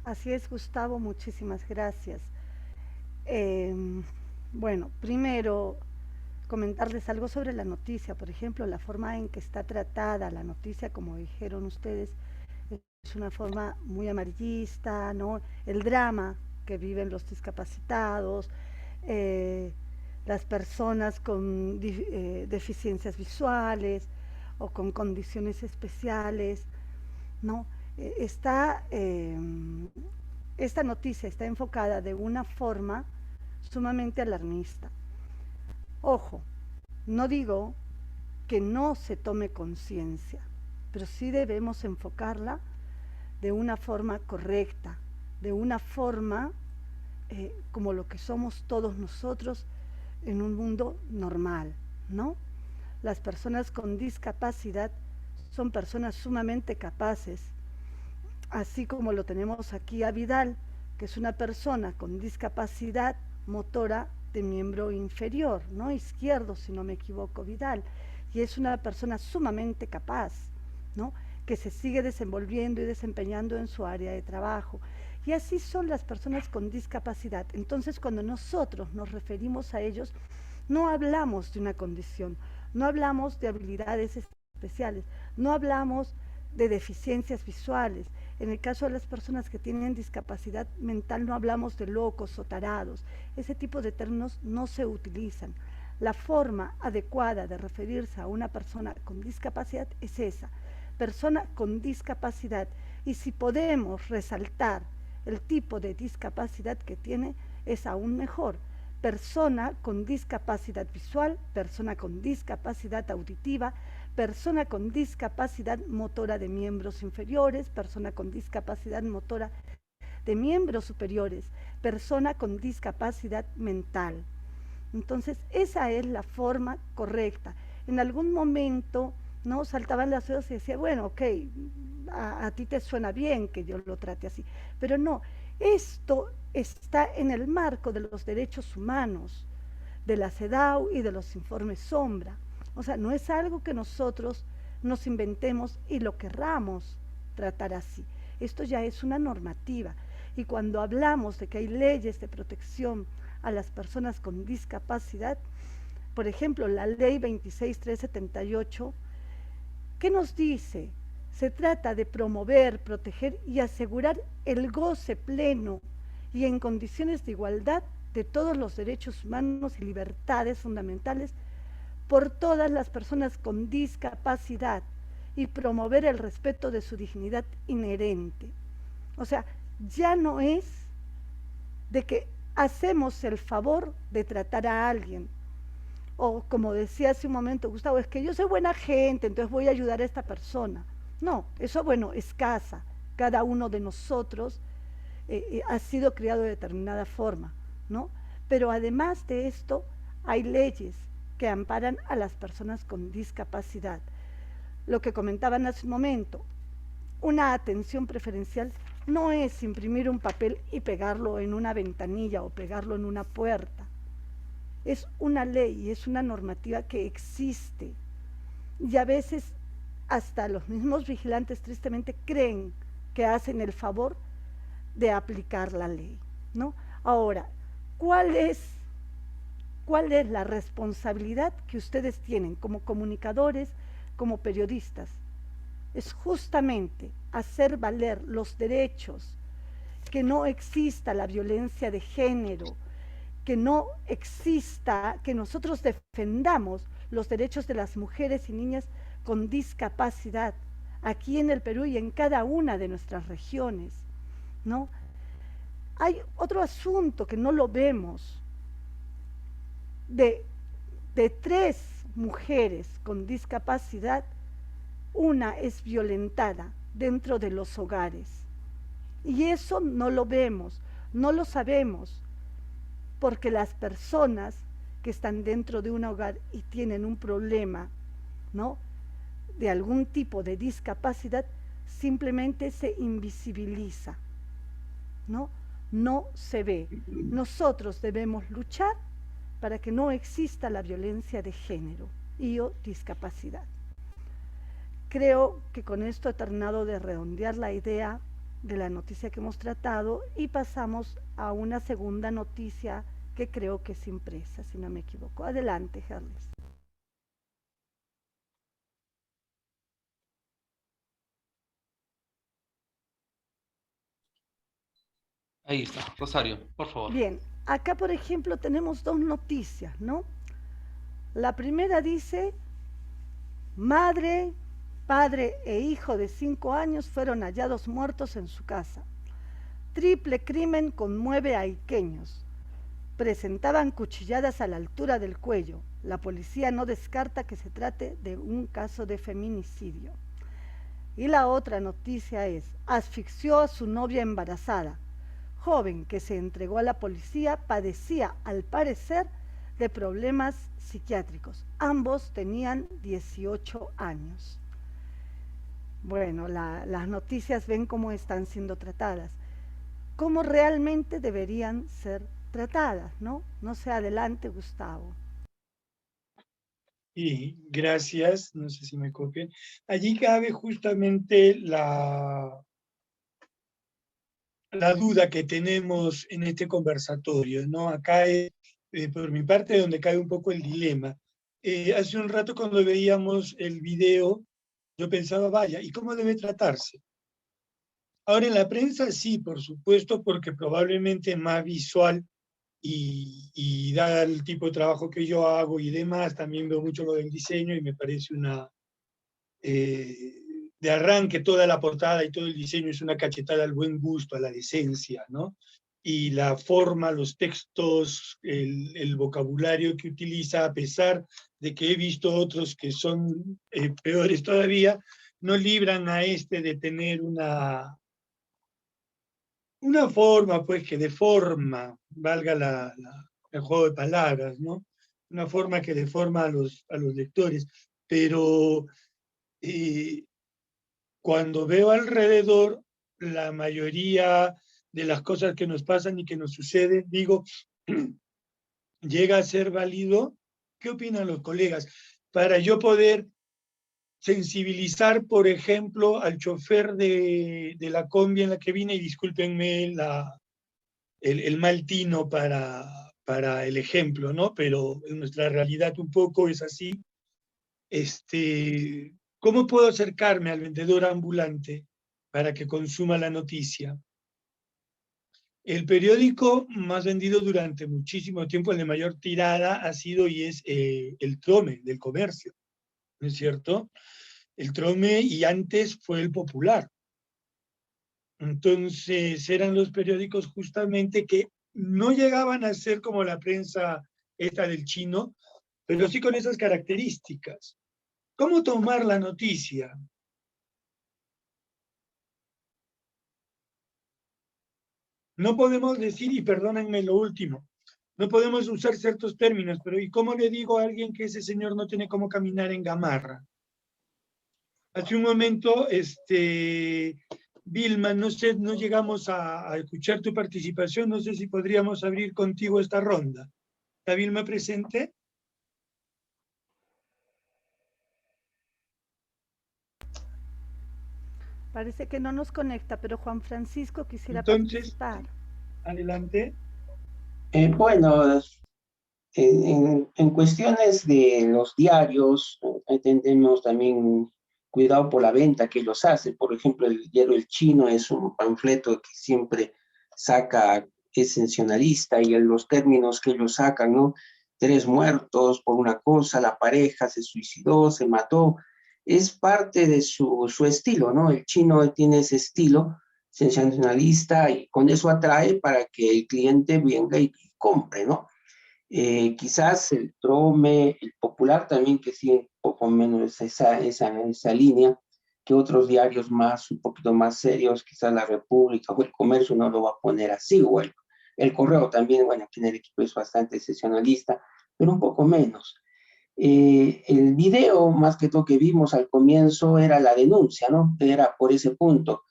Así es, Gustavo, muchísimas gracias. Bueno, primero comentarles algo sobre la noticia, por ejemplo, la forma en que está tratada la noticia, como dijeron ustedes, es una forma muy amarillista, ¿no? El drama que viven los discapacitados, las personas con deficiencias visuales o con condiciones especiales, ¿no? Esta noticia está enfocada de una forma sumamente alarmista. Ojo, no digo que no se tome conciencia, pero sí debemos enfocarla de una forma correcta, de una forma como lo que somos todos nosotros en un mundo normal, ¿no? Las personas con discapacidad son personas sumamente capaces, así como lo tenemos aquí a Vidal, que es una persona con discapacidad motora de miembro inferior, ¿no? Izquierdo, si no me equivoco, Vidal, y es una persona sumamente capaz, ¿no? Que se sigue desenvolviendo y desempeñando en su área de trabajo. Y así son las personas con discapacidad. Entonces, cuando nosotros nos referimos a ellos, no hablamos de una condición, no hablamos de habilidades especiales, no hablamos de deficiencias visuales. En el caso de las personas que tienen discapacidad mental no hablamos de locos o tarados. Ese tipo de términos no se utilizan. La forma adecuada de referirse a una persona con discapacidad es esa, persona con discapacidad. Y si podemos resaltar el tipo de discapacidad que tiene, es aún mejor. Persona con discapacidad visual, persona con discapacidad auditiva, persona con discapacidad motora de miembros inferiores, persona con discapacidad motora de miembros superiores, persona con discapacidad mental. Entonces, esa es la forma correcta. En algún momento, ¿no?, saltaban las orejas y decía, bueno, ok, a ti te suena bien que yo lo trate así, pero no, esto está en el marco de los derechos humanos, de la CEDAW y de los informes Sombra. O sea, no es algo que nosotros nos inventemos y lo querramos tratar así. Esto ya es una normativa. Y cuando hablamos de que hay leyes de protección a las personas con discapacidad, por ejemplo, la ley 26378, ¿qué nos dice? Se trata de promover, proteger y asegurar el goce pleno y en condiciones de igualdad de todos los derechos humanos y libertades fundamentales por todas las personas con discapacidad y promover el respeto de su dignidad inherente. O sea, ya no es de que hacemos el favor de tratar a alguien, o como decía hace un momento Gustavo, es que yo soy buena gente, entonces voy a ayudar a esta persona. No, eso, bueno, escasa. Cada uno de nosotros ha sido criado de determinada forma, ¿no? Pero además de esto, hay leyes que amparan a las personas con discapacidad. Lo que comentaban hace un momento, una atención preferencial no es imprimir un papel y pegarlo en una ventanilla o pegarlo en una puerta. Es una ley y es una normativa que existe. Y a veces hasta los mismos vigilantes tristemente creen que hacen el favor de aplicar la ley, ¿no? Ahora, ¿cuál es la responsabilidad que ustedes tienen como comunicadores, como periodistas? Es justamente hacer valer los derechos, que no exista la violencia de género, que no exista, que nosotros defendamos los derechos de las mujeres y niñas con discapacidad, aquí en el Perú y en cada una de nuestras regiones, ¿no? Hay otro asunto que no lo vemos. De 3 mujeres con discapacidad, una es violentada dentro de los hogares. Y eso no lo vemos, no lo sabemos, porque las personas que están dentro de un hogar y tienen un problema, ¿no?, de algún tipo de discapacidad, simplemente se invisibiliza, ¿no? No se ve. Nosotros debemos luchar para que no exista la violencia de género y o discapacidad. Creo que con esto he terminado de redondear la idea de la noticia que hemos tratado y pasamos a una segunda noticia que creo que es impresa, si no me equivoco. Adelante, Herles. Ahí está, Rosario, por favor. Bien, acá por ejemplo tenemos 2 noticias, ¿no? La primera dice: madre, padre e hijo de 5 años fueron hallados muertos en su casa. Triple crimen conmueve a iqueños. Presentaban cuchilladas a la altura del cuello. La policía no descarta que se trate de un caso de feminicidio. Y la otra noticia es: asfixió a su novia embarazada. Joven que se entregó a la policía padecía, al parecer, de problemas psiquiátricos. Ambos tenían 18 años. Bueno, las noticias ven cómo están siendo tratadas, cómo realmente deberían ser tratadas, ¿no? No sé, adelante, Gustavo. Y gracias, no sé si me copian. Allí cabe justamente la duda que tenemos en este conversatorio, ¿no? Acá es, por mi parte, donde cae un poco el dilema. Hace un rato cuando veíamos el video, yo pensaba, vaya, ¿y cómo debe tratarse? Ahora en la prensa sí, por supuesto, porque probablemente es más visual y dada el tipo de trabajo que yo hago y demás, también veo mucho lo del diseño y me parece de arranque toda la portada y todo el diseño es una cachetada al buen gusto, a la decencia, ¿no? Y la forma, los textos, el vocabulario que utiliza, a pesar de que he visto otros que son peores todavía, no libran a de tener una forma, pues, que deforma, valga el juego de palabras, ¿no? Una forma que deforma a los lectores. Pero cuando veo alrededor la mayoría de las cosas que nos pasan y que nos suceden, digo, llega a ser válido. ¿Qué opinan los colegas? Para yo poder sensibilizar, por ejemplo, al chofer de la combi en la que vine, y discúlpenme el mal tino para el ejemplo, ¿no? Pero en nuestra realidad un poco es así. ¿Cómo puedo acercarme al vendedor ambulante para que consuma la noticia? El periódico más vendido durante muchísimo tiempo, el de mayor tirada, ha sido y es el Trome del Comercio, ¿no es cierto? El Trome, y antes fue el Popular. Entonces eran los periódicos justamente que no llegaban a ser como la prensa esta del chino, pero sí con esas características. ¿Cómo tomar la noticia? No podemos decir, y perdónenme lo último, no podemos usar ciertos términos, pero ¿y cómo le digo a alguien que ese señor no tiene cómo caminar en Gamarra? Hace un momento, Vilma, no sé, no llegamos a escuchar tu participación, no sé si podríamos abrir contigo esta ronda. ¿Está Vilma presente? Parece que no nos conecta, pero Juan Francisco quisiera participar. Adelante. Bueno, en cuestiones de los diarios, entendemos también cuidado por la venta que ellos hacen. Por ejemplo, el diario El Chino es un panfleto que siempre saca, es sensacionalista, y en los términos que ellos sacan, ¿no? 3 muertos por una cosa, la pareja se suicidó, se mató. es parte de su estilo, ¿no? El chino tiene ese estilo sensacionalista y con eso atrae para que el cliente venga y compre, ¿no? Quizás el Trome, el Popular también, que sigue un poco menos esa línea, que otros diarios más, un poquito más serios, quizás La República o El Comercio no lo va a poner así, o el Correo también, bueno, aquí en el equipo es bastante sensacionalista, pero un poco menos. El video, más que todo que vimos al comienzo, era la denuncia, ¿no? Era por ese punto,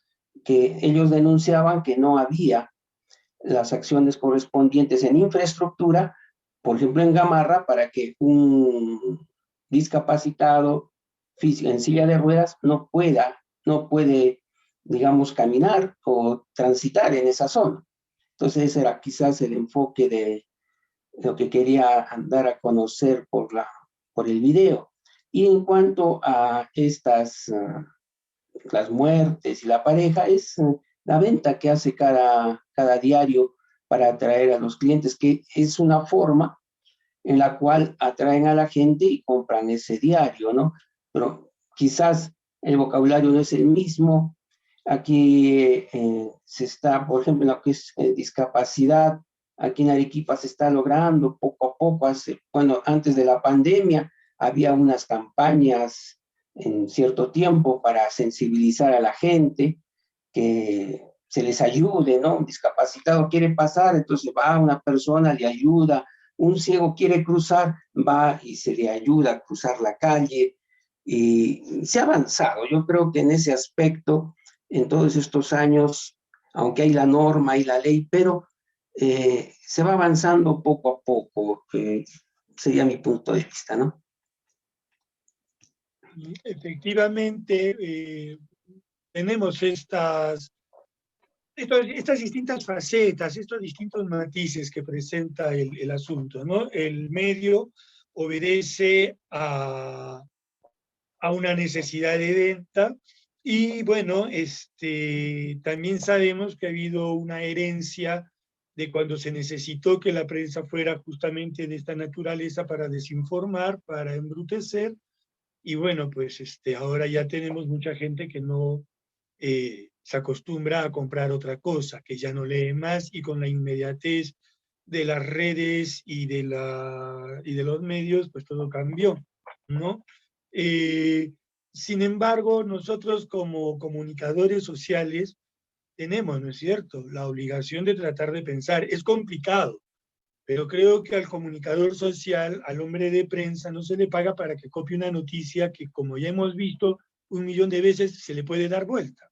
que ellos denunciaban que no había las acciones correspondientes en infraestructura, por ejemplo en Gamarra, para que un discapacitado en silla de ruedas no puede, digamos, caminar o transitar en esa zona. Entonces ese era quizás el enfoque de lo que quería dar a conocer por el video. Y en cuanto a las muertes y la pareja, es la venta que hace cada diario para atraer a los clientes, que es una forma en la cual atraen a la gente y compran ese diario, ¿no? Pero quizás el vocabulario no es el mismo. Aquí se está, por ejemplo, en lo que es discapacidad, aquí en Arequipa se está logrando poco a poco. Antes de la pandemia había unas campañas en cierto tiempo para sensibilizar a la gente, que se les ayude, ¿no? Un discapacitado quiere pasar, entonces va una persona, le ayuda. Un ciego quiere cruzar, va y se le ayuda a cruzar la calle. Y se ha avanzado. Yo creo que en ese aspecto, en todos estos años, aunque hay la norma y la ley, pero se va avanzando poco a poco, sería mi punto de vista, ¿no? Efectivamente, tenemos estas distintas facetas, estos distintos matices que presenta el asunto, ¿no? El medio obedece a una necesidad de venta y, bueno, también sabemos que ha habido una herencia de cuando se necesitó que la prensa fuera justamente de esta naturaleza para desinformar, para embrutecer, y bueno, pues ahora ya tenemos mucha gente que no se acostumbra a comprar otra cosa, que ya no lee más, y con la inmediatez de las redes y de los medios, pues todo cambió, ¿no? Sin embargo, nosotros como comunicadores sociales tenemos, ¿no es cierto?, la obligación de tratar de pensar. Es complicado, pero creo que al comunicador social, al hombre de prensa, no se le paga para que copie una noticia que, como ya hemos visto 1.000.000 de veces, se le puede dar vuelta.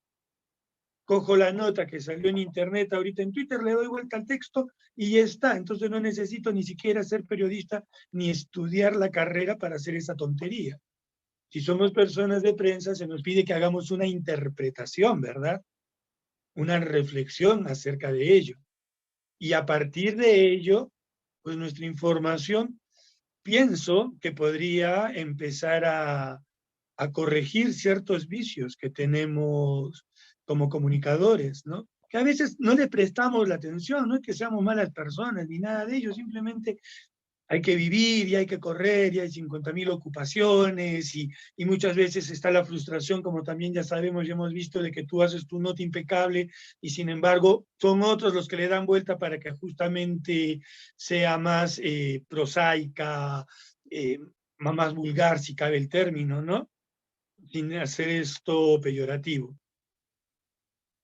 Cojo la nota que salió en internet, ahorita en Twitter, le doy vuelta al texto y ya está. Entonces no necesito ni siquiera ser periodista ni estudiar la carrera para hacer esa tontería. Si somos personas de prensa, se nos pide que hagamos una interpretación, ¿verdad? Una reflexión acerca de ello. Y a partir de ello, pues nuestra información, pienso que podría empezar a corregir ciertos vicios que tenemos como comunicadores, ¿no? Que a veces no le prestamos la atención, no es que seamos malas personas ni nada de ello, simplemente hay que vivir y hay que correr y hay 50.000 ocupaciones y muchas veces está la frustración, como también ya sabemos y hemos visto, de que tú haces tu nota impecable y sin embargo son otros los que le dan vuelta para que justamente sea más prosaica, más vulgar, si cabe el término, ¿no? Sin hacer esto peyorativo.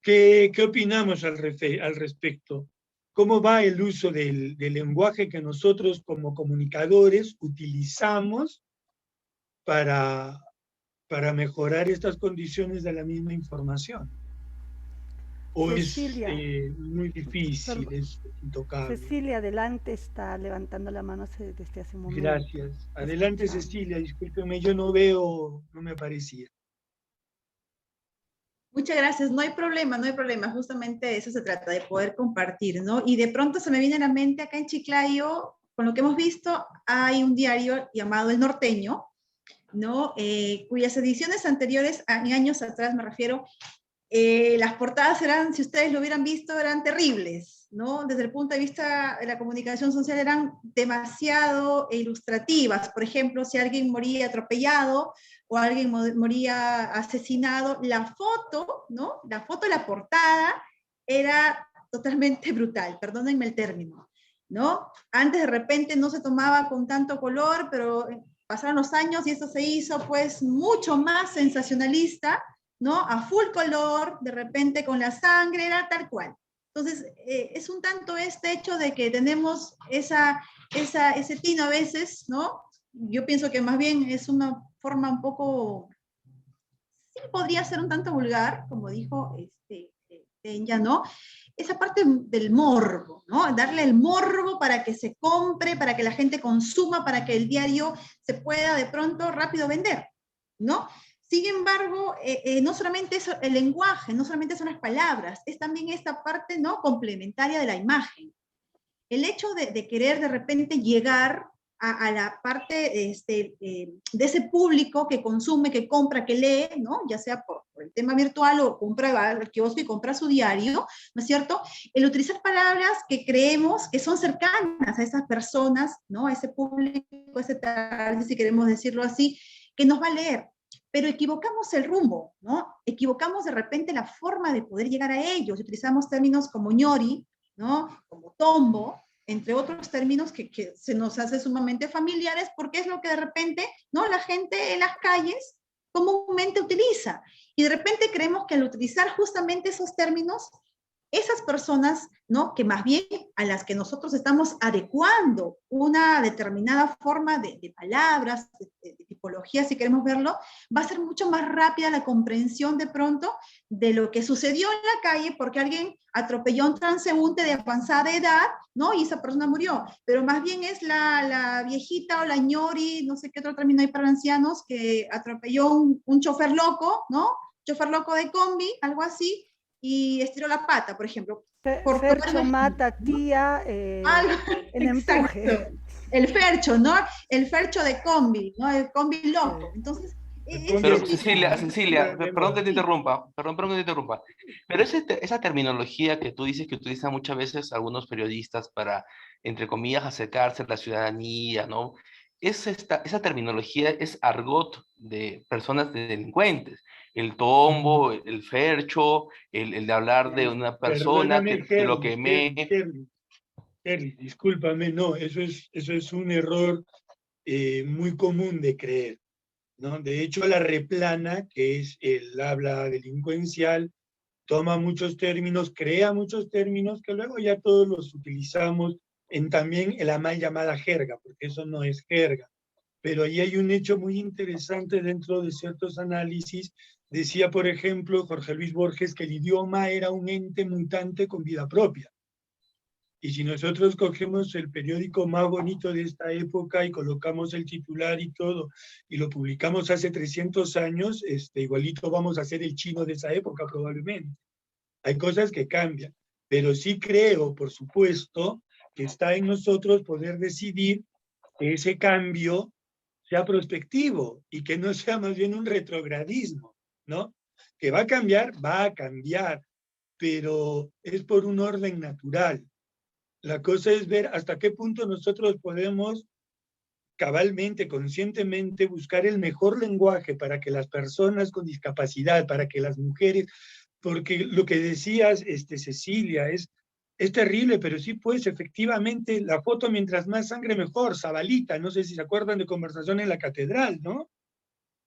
¿Qué opinamos al respecto? ¿Cómo va el uso del lenguaje que nosotros como comunicadores utilizamos para mejorar estas condiciones de la misma información? ¿O Cecilia, es muy difícil, es intocable? Cecilia, adelante, está levantando la mano desde hace un momento. Gracias. Adelante, Cecilia, discúlpeme, yo no veo, no me aparecía. Muchas gracias, no hay problema, justamente de eso se trata, de poder compartir, ¿no? Y de pronto se me viene a la mente, acá en Chiclayo, con lo que hemos visto, hay un diario llamado El Norteño, ¿no? Cuyas ediciones anteriores, en años atrás me refiero, las portadas eran, si ustedes lo hubieran visto, eran terribles, ¿no? Desde el punto de vista de la comunicación social eran demasiado ilustrativas. Por ejemplo, si alguien moría atropellado, o alguien moría asesinado, la foto, ¿no? La foto de la portada era totalmente brutal, perdónenme el término, ¿no? Antes de repente no se tomaba con tanto color, pero pasaron los años y eso se hizo pues mucho más sensacionalista, ¿no? A full color, de repente con la sangre, era tal cual. Entonces, es un tanto este hecho de que tenemos ese tino a veces, ¿no? Yo pienso que más bien es una forma un poco, sí podría ser un tanto vulgar, como dijo ella, ¿no? Esa parte del morbo, ¿no? Darle el morbo para que se compre, para que la gente consuma, para que el diario se pueda de pronto rápido vender, ¿no? Sin embargo, no solamente es el lenguaje, no solamente son las palabras, es también esta parte, ¿no? Complementaria de la imagen. El hecho de querer de repente llegar a la parte de ese público que consume, que compra, que lee, ¿no? Ya sea por el tema virtual o compra al kiosco y compra su diario, ¿no es cierto? El utilizar palabras que creemos que son cercanas a esas personas, ¿no? A ese público, ese target, si queremos decirlo así, que nos va a leer. Pero equivocamos el rumbo, ¿no? Equivocamos de repente la forma de poder llegar a ellos. Utilizamos términos como ñori, ¿no? Como tombo, entre otros términos que se nos hace sumamente familiares, porque es lo que de repente, ¿no? La gente en las calles comúnmente utiliza. Y de repente creemos que al utilizar justamente esos términos, esas personas, ¿no? Que más bien a las que nosotros estamos adecuando una determinada forma de palabras, de tipología, si queremos verlo, va a ser mucho más rápida la comprensión de pronto de lo que sucedió en la calle porque alguien atropelló a un transeúnte de avanzada edad, ¿no? Y esa persona murió. Pero más bien es la viejita o la ñori, no sé qué otro término hay para ancianos, que atropelló un chofer loco, ¿no? Chofer loco de combi, algo así, y estiró la pata, por ejemplo. Fercho mata, tía, en empuje. El fercho, ¿no? El fercho de combi, ¿no? El combi loco. Entonces, pero Cecilia, perdón que te interrumpa, pero esa terminología que tú dices que utilizan muchas veces algunos periodistas para, entre comillas, acercarse a la ciudadanía, ¿no? Esa terminología es argot de personas delincuentes. El tombo, el fercho, el de hablar de una persona que lo quemé. Herli, discúlpame, no, eso es un error muy común de creer, ¿no? De hecho, la replana, que es el habla delincuencial, toma muchos términos, crea muchos términos que luego ya todos los utilizamos también en la mal llamada jerga, porque eso no es jerga. Pero ahí hay un hecho muy interesante dentro de ciertos análisis. Decía, por ejemplo, Jorge Luis Borges que el idioma era un ente mutante con vida propia. Y si nosotros cogemos el periódico más bonito de esta época y colocamos el titular y todo, y lo publicamos hace 300 años, igualito vamos a ser el chino de esa época probablemente. Hay cosas que cambian, pero sí creo, por supuesto, que está en nosotros poder decidir que ese cambio sea prospectivo y que no sea más bien un retrogradismo, ¿no? Que va a cambiar, pero es por un orden natural. La cosa es ver hasta qué punto nosotros podemos cabalmente, conscientemente, buscar el mejor lenguaje para que las personas con discapacidad, para que las mujeres, porque lo que decías, Cecilia, es terrible, pero sí, pues, efectivamente, la foto mientras más sangre mejor, Zabalita, no sé si se acuerdan de Conversación en la Catedral, ¿no?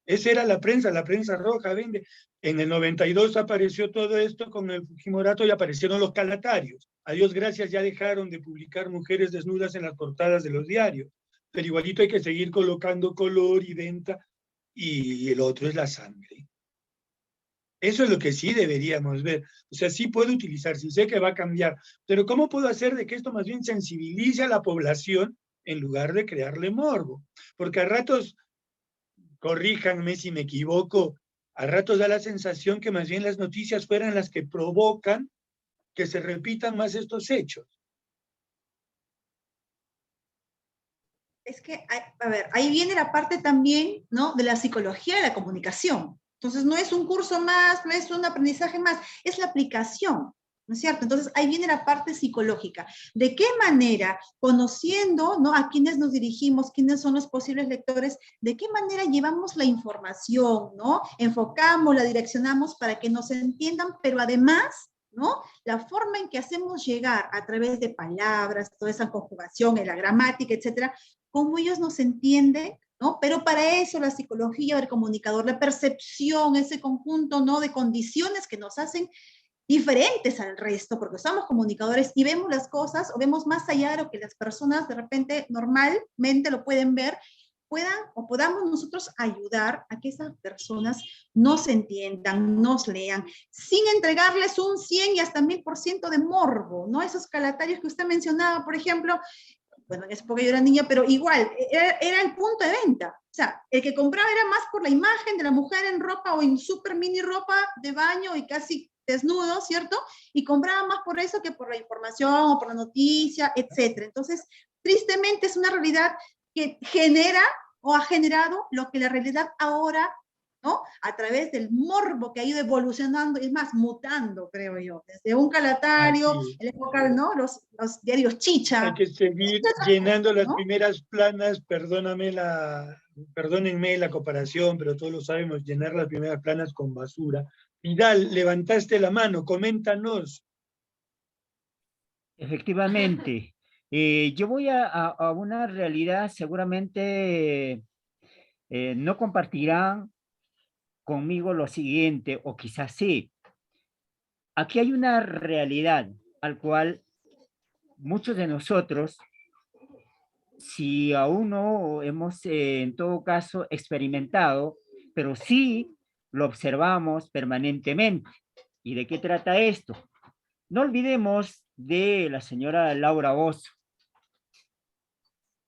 Esa era la prensa roja, vende. En el 92 apareció todo esto con el Fujimorato y aparecieron los calatarios. A Dios gracias ya dejaron de publicar mujeres desnudas en las portadas de los diarios. Pero igualito hay que seguir colocando color y venta, y el otro es la sangre. Eso es lo que sí deberíamos ver. O sea, sí puedo utilizar, sí sé que va a cambiar, pero ¿cómo puedo hacer de que esto más bien sensibilice a la población en lugar de crearle morbo? Porque a ratos, corríjanme si me equivoco, a ratos da la sensación que más bien las noticias fueran las que provocan que se repitan más estos hechos. Es que, a ver, ahí viene la parte también, ¿no? De la psicología de la comunicación. Entonces, no es un curso más, no es un aprendizaje más, es la aplicación. ¿no es cierto? Entonces, ahí viene la parte psicológica. ¿De qué manera, conociendo, ¿no?, a quiénes nos dirigimos, quiénes son los posibles lectores, de qué manera llevamos la información, ¿no? Enfocamos, la direccionamos para que nos entiendan, pero además, ¿no?, la forma en que hacemos llegar a través de palabras, toda esa conjugación, la gramática, etcétera, cómo ellos nos entienden, ¿no? Pero para eso la psicología del comunicador, la percepción, ese conjunto, ¿no?, de condiciones que nos hacen diferentes al resto, porque somos comunicadores y vemos las cosas o vemos más allá de lo que las personas de repente normalmente lo pueden ver, podamos nosotros ayudar a que esas personas nos entiendan, nos lean, sin entregarles un 100 y hasta 1000% de morbo, ¿no? Esos calatarios que usted mencionaba, por ejemplo, bueno, en esa época yo era niña, pero igual, era el punto de venta. O sea, el que compraba era más por la imagen de la mujer en ropa o en súper mini ropa de baño y casi desnudo, ¿cierto? Y compraba más por eso que por la información o por la noticia, etc. Entonces, tristemente es una realidad que genera o ha generado lo que la realidad ahora, ¿no?, a través del morbo que ha ido evolucionando, es más, mutando, creo yo, desde un calatario, en la época, ¿no?, los diarios chicha. Hay que seguir llenando las primeras planas, perdónenme la comparación, pero todos lo sabemos, llenar las primeras planas con basura. Vidal, levantaste la mano, coméntanos. Efectivamente. Yo voy a una realidad, seguramente no compartirán conmigo lo siguiente, o quizás sí. Aquí hay una realidad al cual muchos de nosotros, si aún no hemos en todo caso experimentado, pero sí lo observamos permanentemente. ¿Y de qué trata esto? No olvidemos de la señora Laura Bozzo,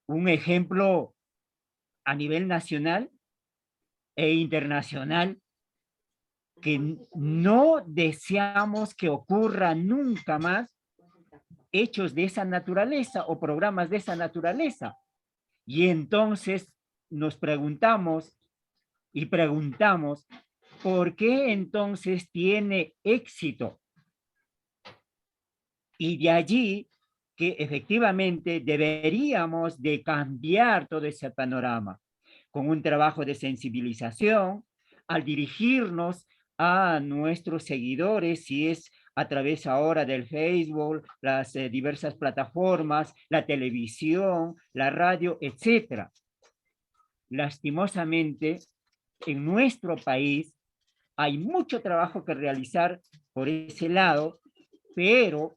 un ejemplo a nivel nacional e internacional que no deseamos que ocurra nunca más hechos de esa naturaleza o programas de esa naturaleza. Y entonces nos preguntamos y preguntamos, ¿por qué entonces tiene éxito? Y de allí que efectivamente deberíamos de cambiar todo ese panorama con un trabajo de sensibilización al dirigirnos a nuestros seguidores, si es a través ahora del Facebook, las diversas plataformas, la televisión, la radio, etcétera. Lastimosamente, en nuestro país hay mucho trabajo que realizar por ese lado, pero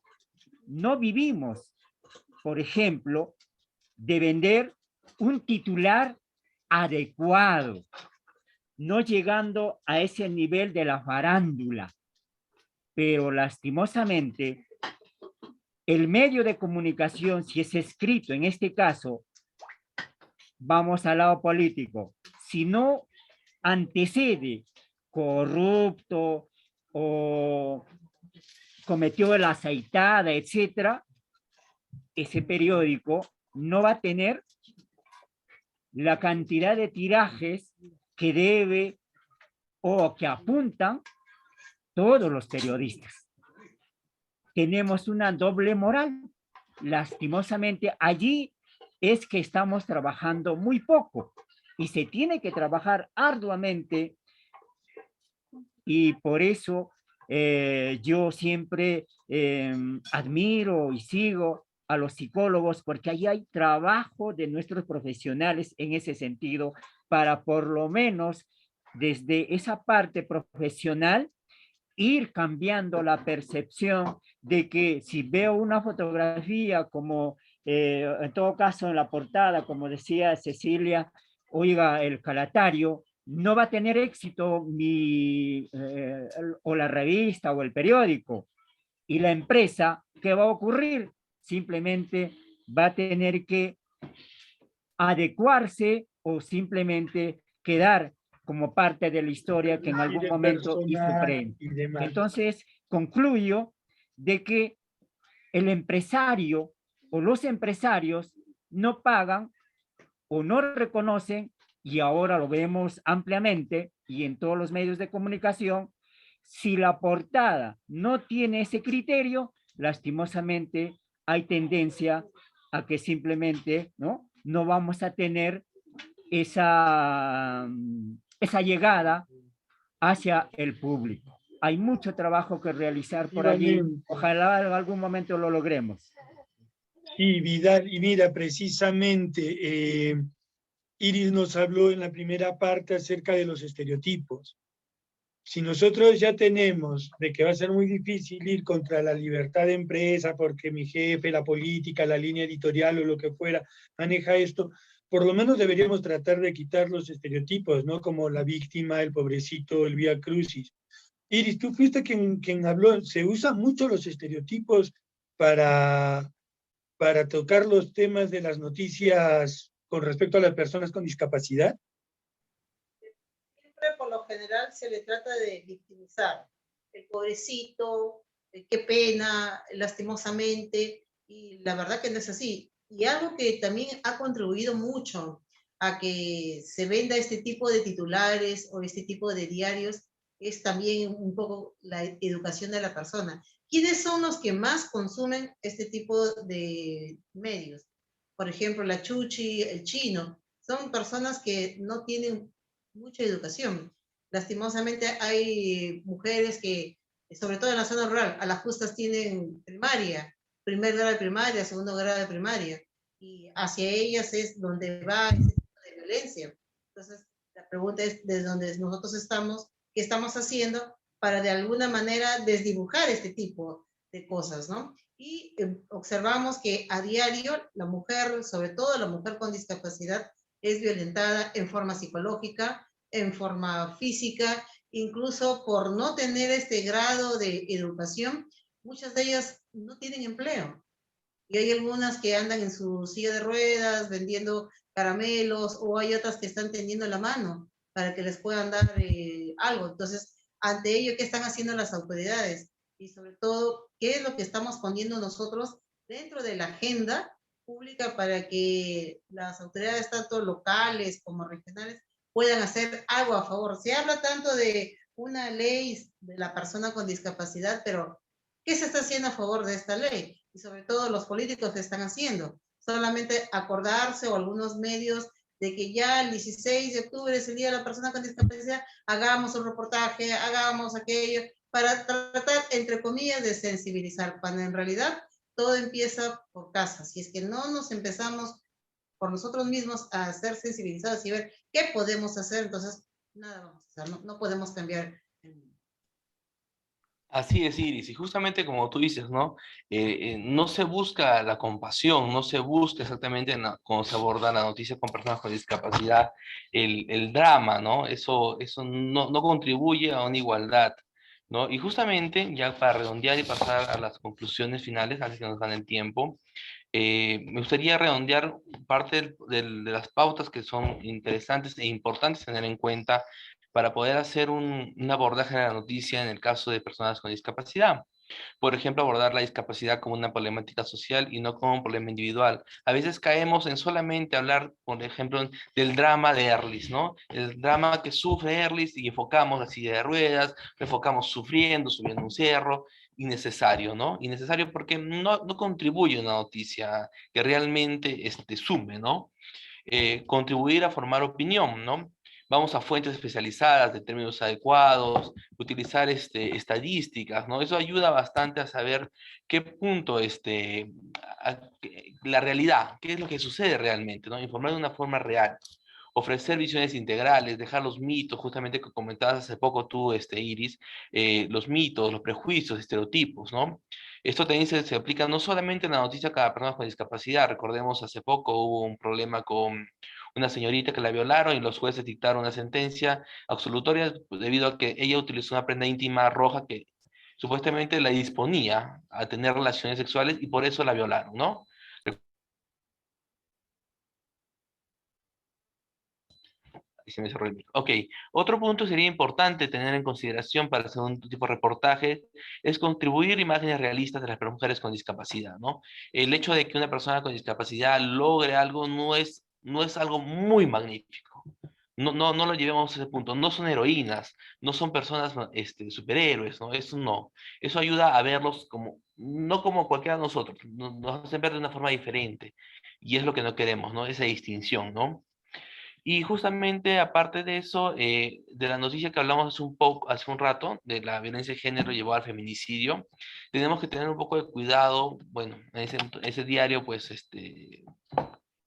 no vivimos, por ejemplo, de vender un titular adecuado, no llegando a ese nivel de la farándula. Pero lastimosamente, el medio de comunicación, si es escrito, en este caso, vamos al lado político, si no antecede corrupto o cometió la aceitada, etcétera, ese periódico no va a tener la cantidad de tirajes que debe o que apuntan todos los periodistas. Tenemos una doble moral. Lastimosamente, allí es que estamos trabajando muy poco y se tiene que trabajar arduamente, y por eso yo siempre admiro y sigo a los psicólogos, porque ahí hay trabajo de nuestros profesionales en ese sentido, para por lo menos desde esa parte profesional ir cambiando la percepción de que si veo una fotografía como en todo caso en la portada, como decía Cecilia, oiga, el calatario, no va a tener éxito o la revista o el periódico. Y la empresa, ¿qué va a ocurrir? Simplemente va a tener que adecuarse o simplemente quedar como parte de la historia que en algún momento hizo frente. Entonces, concluyo de que el empresario o los empresarios no pagan o no reconocen, y ahora lo vemos ampliamente y en todos los medios de comunicación, Si la portada no tiene ese criterio, lastimosamente hay tendencia a que simplemente no vamos a tener esa llegada hacia el público. Hay mucho trabajo que realizar por allí. Ojalá en algún momento lo logremos. Sí, Vidal, y mira, precisamente Iris nos habló en la primera parte acerca de los estereotipos. Si nosotros ya tenemos de que va a ser muy difícil ir contra la libertad de empresa porque mi jefe, la política, la línea editorial o lo que fuera maneja esto, por lo menos deberíamos tratar de quitar los estereotipos, ¿no? Como la víctima, el pobrecito, el vía crucis. Iris, tú fuiste quien habló, se usan mucho los estereotipos para tocar los temas de las noticias con respecto a las personas con discapacidad. Siempre, por lo general, se le trata de victimizar. El pobrecito, qué pena, lastimosamente, y la verdad que no es así. Y algo que también ha contribuido mucho a que se venda este tipo de titulares o este tipo de diarios es también un poco la educación de la persona. ¿Quiénes son los que más consumen este tipo de medios? Por ejemplo, la Chuchi, el Chino, son personas que no tienen mucha educación. Lastimosamente hay mujeres que, sobre todo en la zona rural, a las justas tienen primaria, primer grado de primaria, segundo grado de primaria, y hacia ellas es donde va ese tipo de violencia. Entonces, la pregunta es, desde donde nosotros estamos, ¿qué estamos haciendo para de alguna manera desdibujar este tipo de cosas, ¿no? Y observamos que a diario la mujer, sobre todo la mujer con discapacidad, es violentada en forma psicológica, en forma física, incluso por no tener este grado de educación, muchas de ellas no tienen empleo. Y hay algunas que andan en su silla de ruedas vendiendo caramelos, o hay otras que están tendiendo la mano para que les puedan dar algo. Entonces, ante ello, ¿qué están haciendo las autoridades? Y sobre todo, ¿qué es lo que estamos poniendo nosotros dentro de la agenda pública para que las autoridades, tanto locales como regionales, puedan hacer algo a favor? Se habla tanto de una ley de la persona con discapacidad, pero ¿qué se está haciendo a favor de esta ley? Y sobre todo los políticos que están haciendo. Solamente acordarse, o algunos medios, de que ya el 16 de octubre es el Día de la Persona con Discapacidad, hagamos un reportaje, hagamos aquello, para tratar, entre comillas, de sensibilizar, cuando en realidad todo empieza por casa. Si es que no nos empezamos por nosotros mismos a ser sensibilizados y ver qué podemos hacer, entonces nada vamos a hacer, no podemos cambiar el mundo. Así es, Iris, y justamente como tú dices, ¿no? No se busca la compasión, no se busca exactamente cómo se aborda la noticia con personas con discapacidad, el drama, ¿no? Eso no contribuye a una igualdad, ¿no? Y justamente, ya para redondear y pasar a las conclusiones finales, antes que nos dan el tiempo, me gustaría redondear parte de las pautas que son interesantes e importantes tener en cuenta para poder hacer un abordaje de la noticia en el caso de personas con discapacidad. Por ejemplo, abordar la discapacidad como una problemática social y no como un problema individual. A veces caemos en solamente hablar, por ejemplo, del drama de Erlis, ¿no? El drama que sufre Erlis, y enfocamos la silla de ruedas, lo enfocamos sufriendo, subiendo un cerro. Innecesario, ¿no? Innecesario porque no contribuye a una noticia que realmente sume, ¿no? Contribuir a formar opinión, ¿no? Vamos a fuentes especializadas de términos adecuados, utilizar estadísticas, ¿no? Eso ayuda bastante a saber qué punto, la realidad, qué es lo que sucede realmente, ¿no? Informar de una forma real. Ofrecer visiones integrales, dejar los mitos, justamente que comentabas hace poco tú, Iris, los mitos, los prejuicios, estereotipos, ¿no? Esto también se aplica no solamente en la noticia para personas con discapacidad. Recordemos, hace poco hubo un problema con una señorita que la violaron y los jueces dictaron una sentencia absolutoria debido a que ella utilizó una prenda íntima roja que supuestamente la disponía a tener relaciones sexuales y por eso la violaron, ¿no? Ok, otro punto sería importante tener en consideración para hacer un tipo de reportaje es contribuir imágenes realistas de las mujeres con discapacidad, ¿no? El hecho de que una persona con discapacidad logre algo no es algo muy magnífico. No lo llevemos a ese punto. No son heroínas, no son personas superhéroes, ¿no? Eso no. Eso ayuda a verlos como, no como cualquiera de nosotros, nos hacen ver de una forma diferente. Y es lo que no queremos, ¿no? Esa distinción, ¿no? Y justamente aparte de eso, de la noticia que hablamos hace un rato, de la violencia de género llevada al feminicidio, tenemos que tener un poco de cuidado. Bueno, ese diario, pues,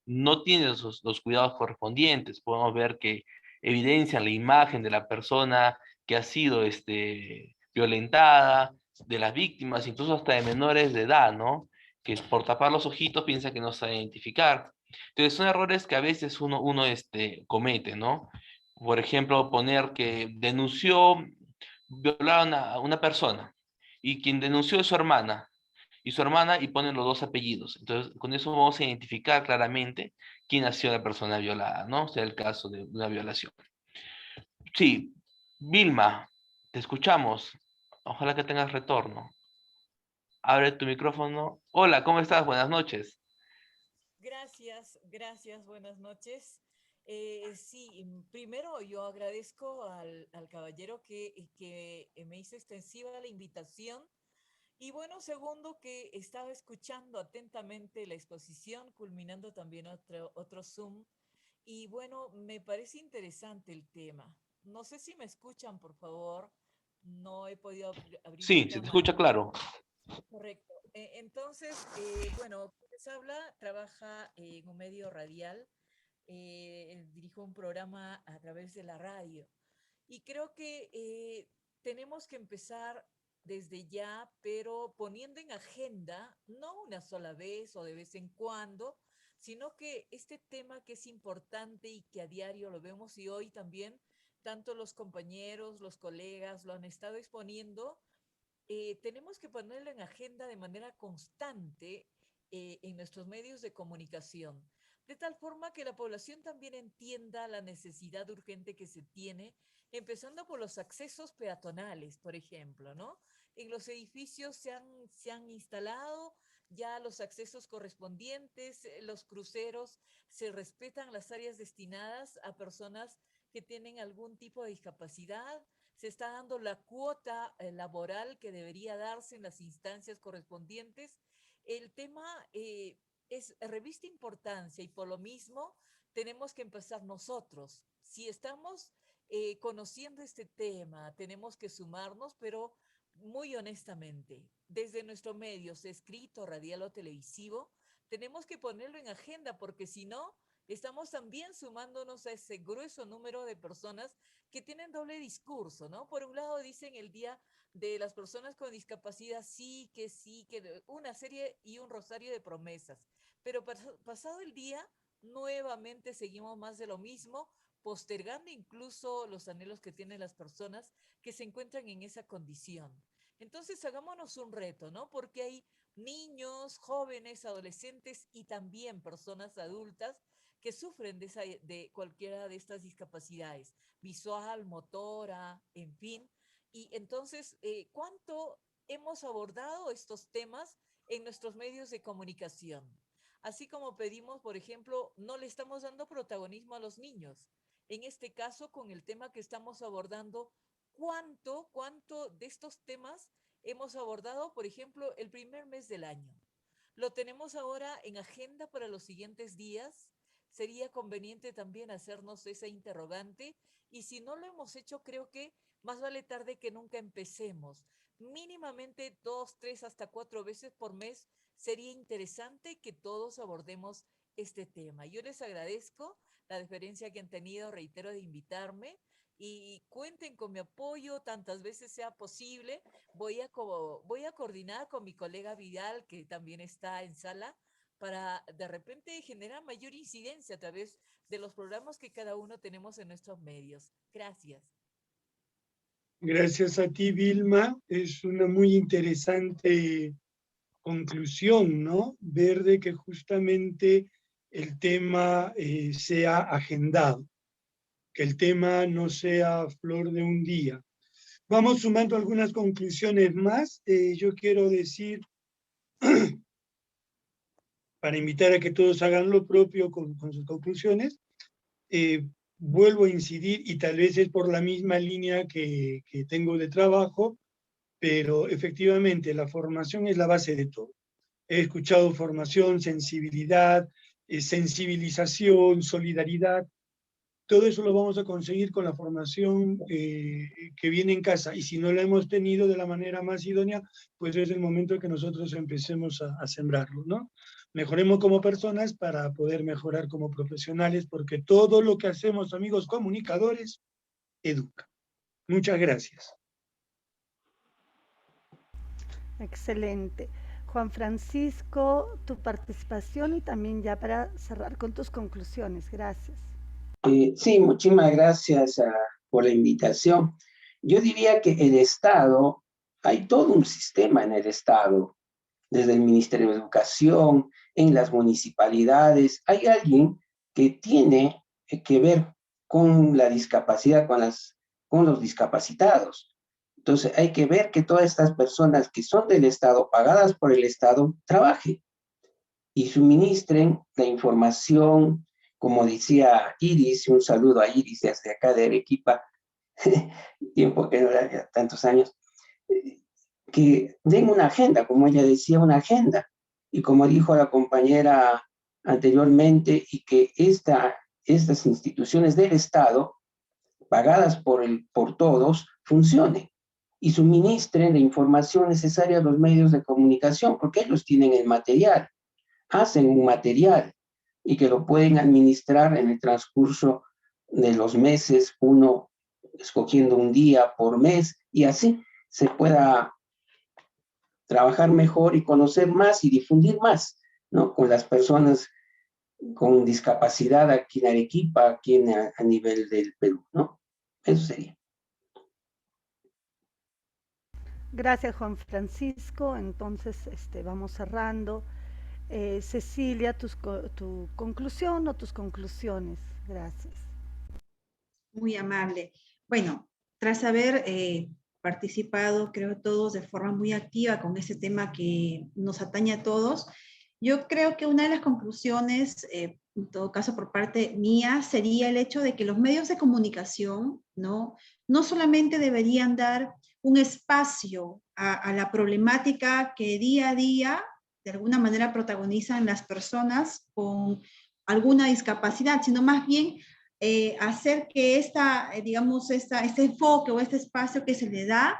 no tiene los cuidados correspondientes. Podemos ver que evidencian la imagen de la persona que ha sido violentada, de las víctimas, incluso hasta de menores de edad, ¿no? Que por tapar los ojitos piensa que no sabe identificar. Entonces son errores que a veces uno comete, ¿no? Por ejemplo, poner que denunció, violaron a una persona y quien denunció es su hermana y ponen los dos apellidos. Entonces, con eso vamos a identificar claramente quién ha sido la persona violada, ¿no? O sea, el caso de una violación. Sí, Vilma, te escuchamos. Ojalá que tengas retorno. Abre tu micrófono. Hola, ¿cómo estás? Buenas noches. Gracias, buenas noches. Sí, primero yo agradezco al caballero que me hizo extensiva la invitación. Y bueno, segundo, que estaba escuchando atentamente la exposición, culminando también otro Zoom. Y bueno, me parece interesante el tema. No sé si me escuchan, por favor. No he podido abrir mi Sí, se te escucha cámara. claro. Correcto. Entonces, bueno, les habla, trabaja en un medio radial, dirijo un programa a través de la radio. Y creo que tenemos que empezar desde ya, pero poniendo en agenda, no una sola vez o de vez en cuando, sino que este tema que es importante y que a diario lo vemos y hoy también, tanto los compañeros, los colegas lo han estado exponiendo, tenemos que ponerlo en agenda de manera constante en nuestros medios de comunicación, de tal forma que la población también entienda la necesidad urgente que se tiene, empezando por los accesos peatonales, por ejemplo, ¿no? En los edificios se han instalado ya los accesos correspondientes, los cruceros, se respetan las áreas destinadas a personas que tienen algún tipo de discapacidad, se está dando la cuota laboral que debería darse en las instancias correspondientes. El tema reviste importancia y por lo mismo tenemos que empezar nosotros. Si estamos conociendo este tema, tenemos que sumarnos, pero muy honestamente, desde nuestros medios, escrito, radial o televisivo, tenemos que ponerlo en agenda porque si no, estamos también sumándonos a ese grueso número de personas que tienen doble discurso, ¿no? Por un lado dicen el Día de las Personas con Discapacidad, sí, que una serie y un rosario de promesas, pero pasado el día, nuevamente seguimos más de lo mismo, postergando incluso los anhelos que tienen las personas que se encuentran en esa condición. Entonces hagámonos un reto, ¿no? Porque hay niños, jóvenes, adolescentes y también personas adultas que sufren de cualquiera de estas discapacidades, visual, motora, en fin. Y entonces, ¿cuánto hemos abordado estos temas en nuestros medios de comunicación? Así como pedimos, por ejemplo, no le estamos dando protagonismo a los niños. En este caso, con el tema que estamos abordando, ¿cuánto de estos temas hemos abordado, por ejemplo, el primer mes del año? Lo tenemos ahora en agenda para los siguientes días. Sería conveniente también hacernos esa interrogante y si no lo hemos hecho, creo que más vale tarde que nunca empecemos. Mínimamente 2, 3, hasta 4 veces por mes sería interesante que todos abordemos este tema. Yo les agradezco la deferencia que han tenido, reitero, de invitarme y cuenten con mi apoyo tantas veces sea posible. Voy a coordinar con mi colega Vidal, que también está en sala, para de repente generar mayor incidencia a través de los programas que cada uno tenemos en nuestros medios. Gracias. Gracias a ti, Vilma. Es una muy interesante conclusión, ¿no? Ver de que justamente el tema sea agendado, que el tema no sea flor de un día. Vamos sumando algunas conclusiones más. Yo quiero decir, para invitar a que todos hagan lo propio con sus conclusiones, vuelvo a incidir, y tal vez es por la misma línea que tengo de trabajo, pero efectivamente la formación es la base de todo. He escuchado formación, sensibilidad, sensibilización, solidaridad. Todo eso lo vamos a conseguir con la formación que viene en casa. Y si no la hemos tenido de la manera más idónea, pues es el momento que nosotros empecemos a sembrarlo, ¿no? Mejoremos como personas para poder mejorar como profesionales, porque todo lo que hacemos, amigos comunicadores, educa. Muchas gracias. Excelente. Juan Francisco, tu participación y también ya para cerrar con tus conclusiones. Gracias. Sí, muchísimas gracias por la invitación. Yo diría que el Estado, hay todo un sistema en el Estado, desde el Ministerio de Educación, en las municipalidades, hay alguien que tiene que ver con la discapacidad, con los discapacitados. Entonces hay que ver que todas estas personas que son del Estado, pagadas por el Estado, trabajen y suministren la información, como decía Iris, un saludo a Iris desde acá de Arequipa, tiempo que no era tantos años, que den una agenda, como ella decía, una agenda. Y como dijo la compañera anteriormente, y que estas instituciones del Estado, pagadas por todos, funcionen y suministren la información necesaria a los medios de comunicación, porque ellos tienen el material, hacen un material y que lo pueden administrar en el transcurso de los meses, uno escogiendo un día por mes, y así se pueda trabajar mejor y conocer más y difundir más, ¿no? Con las personas con discapacidad aquí en Arequipa, aquí a nivel del Perú, ¿no? Eso sería. Gracias, Juan Francisco. Entonces, vamos cerrando. Cecilia, tu conclusión o tus conclusiones. Gracias. Muy amable. Bueno, tras haber participado, creo todos, de forma muy activa con este tema que nos atañe a todos, yo creo que una de las conclusiones, en todo caso por parte mía, sería el hecho de que los medios de comunicación, no solamente deberían dar un espacio a la problemática que día a día, de alguna manera, protagonizan las personas con alguna discapacidad, sino más bien hacer que digamos, este enfoque o este espacio que se le da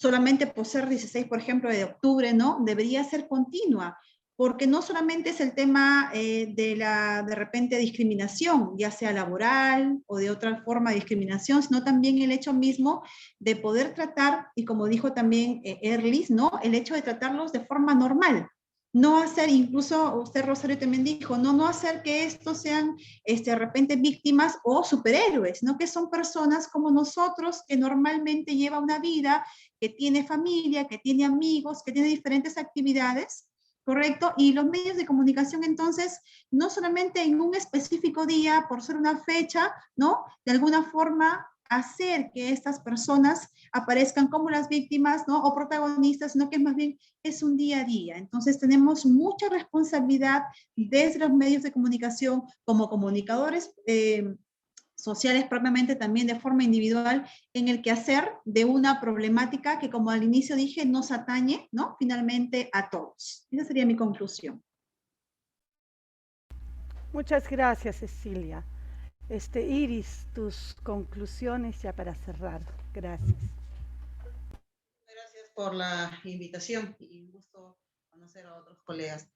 solamente por ser 16, por ejemplo, de octubre, ¿no? Debería ser continua, porque no solamente es el tema de repente discriminación, ya sea laboral o de otra forma de discriminación, sino también el hecho mismo de poder tratar, y como dijo también Erlis, ¿no? El hecho de tratarlos de forma normal. No hacer, incluso usted, Rosario, también dijo, no hacer que estos sean de repente víctimas o superhéroes, ¿no? Que son personas como nosotros que normalmente lleva una vida, que tiene familia, que tiene amigos, que tiene diferentes actividades, ¿correcto? Y los medios de comunicación, entonces, no solamente en un específico día, por ser una fecha, ¿no? De alguna forma hacer que estas personas aparezcan como las víctimas, ¿no? O protagonistas, sino que más bien es un día a día. Entonces tenemos mucha responsabilidad desde los medios de comunicación como comunicadores sociales propiamente, también de forma individual, en el quehacer de una problemática que, como al inicio dije, nos atañe, ¿no? Finalmente a todos. Esa sería mi conclusión. Muchas gracias, Cecilia. Iris, tus conclusiones ya para cerrar. Gracias. Gracias por la invitación y un gusto conocer a otros colegas.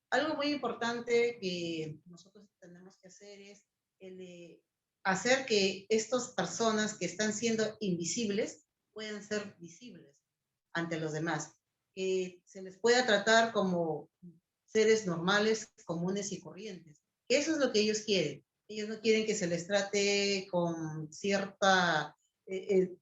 Algo muy importante que nosotros tenemos que hacer es el de hacer que estas personas que están siendo invisibles puedan ser visibles ante los demás, que se les pueda tratar como seres normales, comunes y corrientes. Eso es lo que ellos quieren. Ellos no quieren que se les trate con cierta,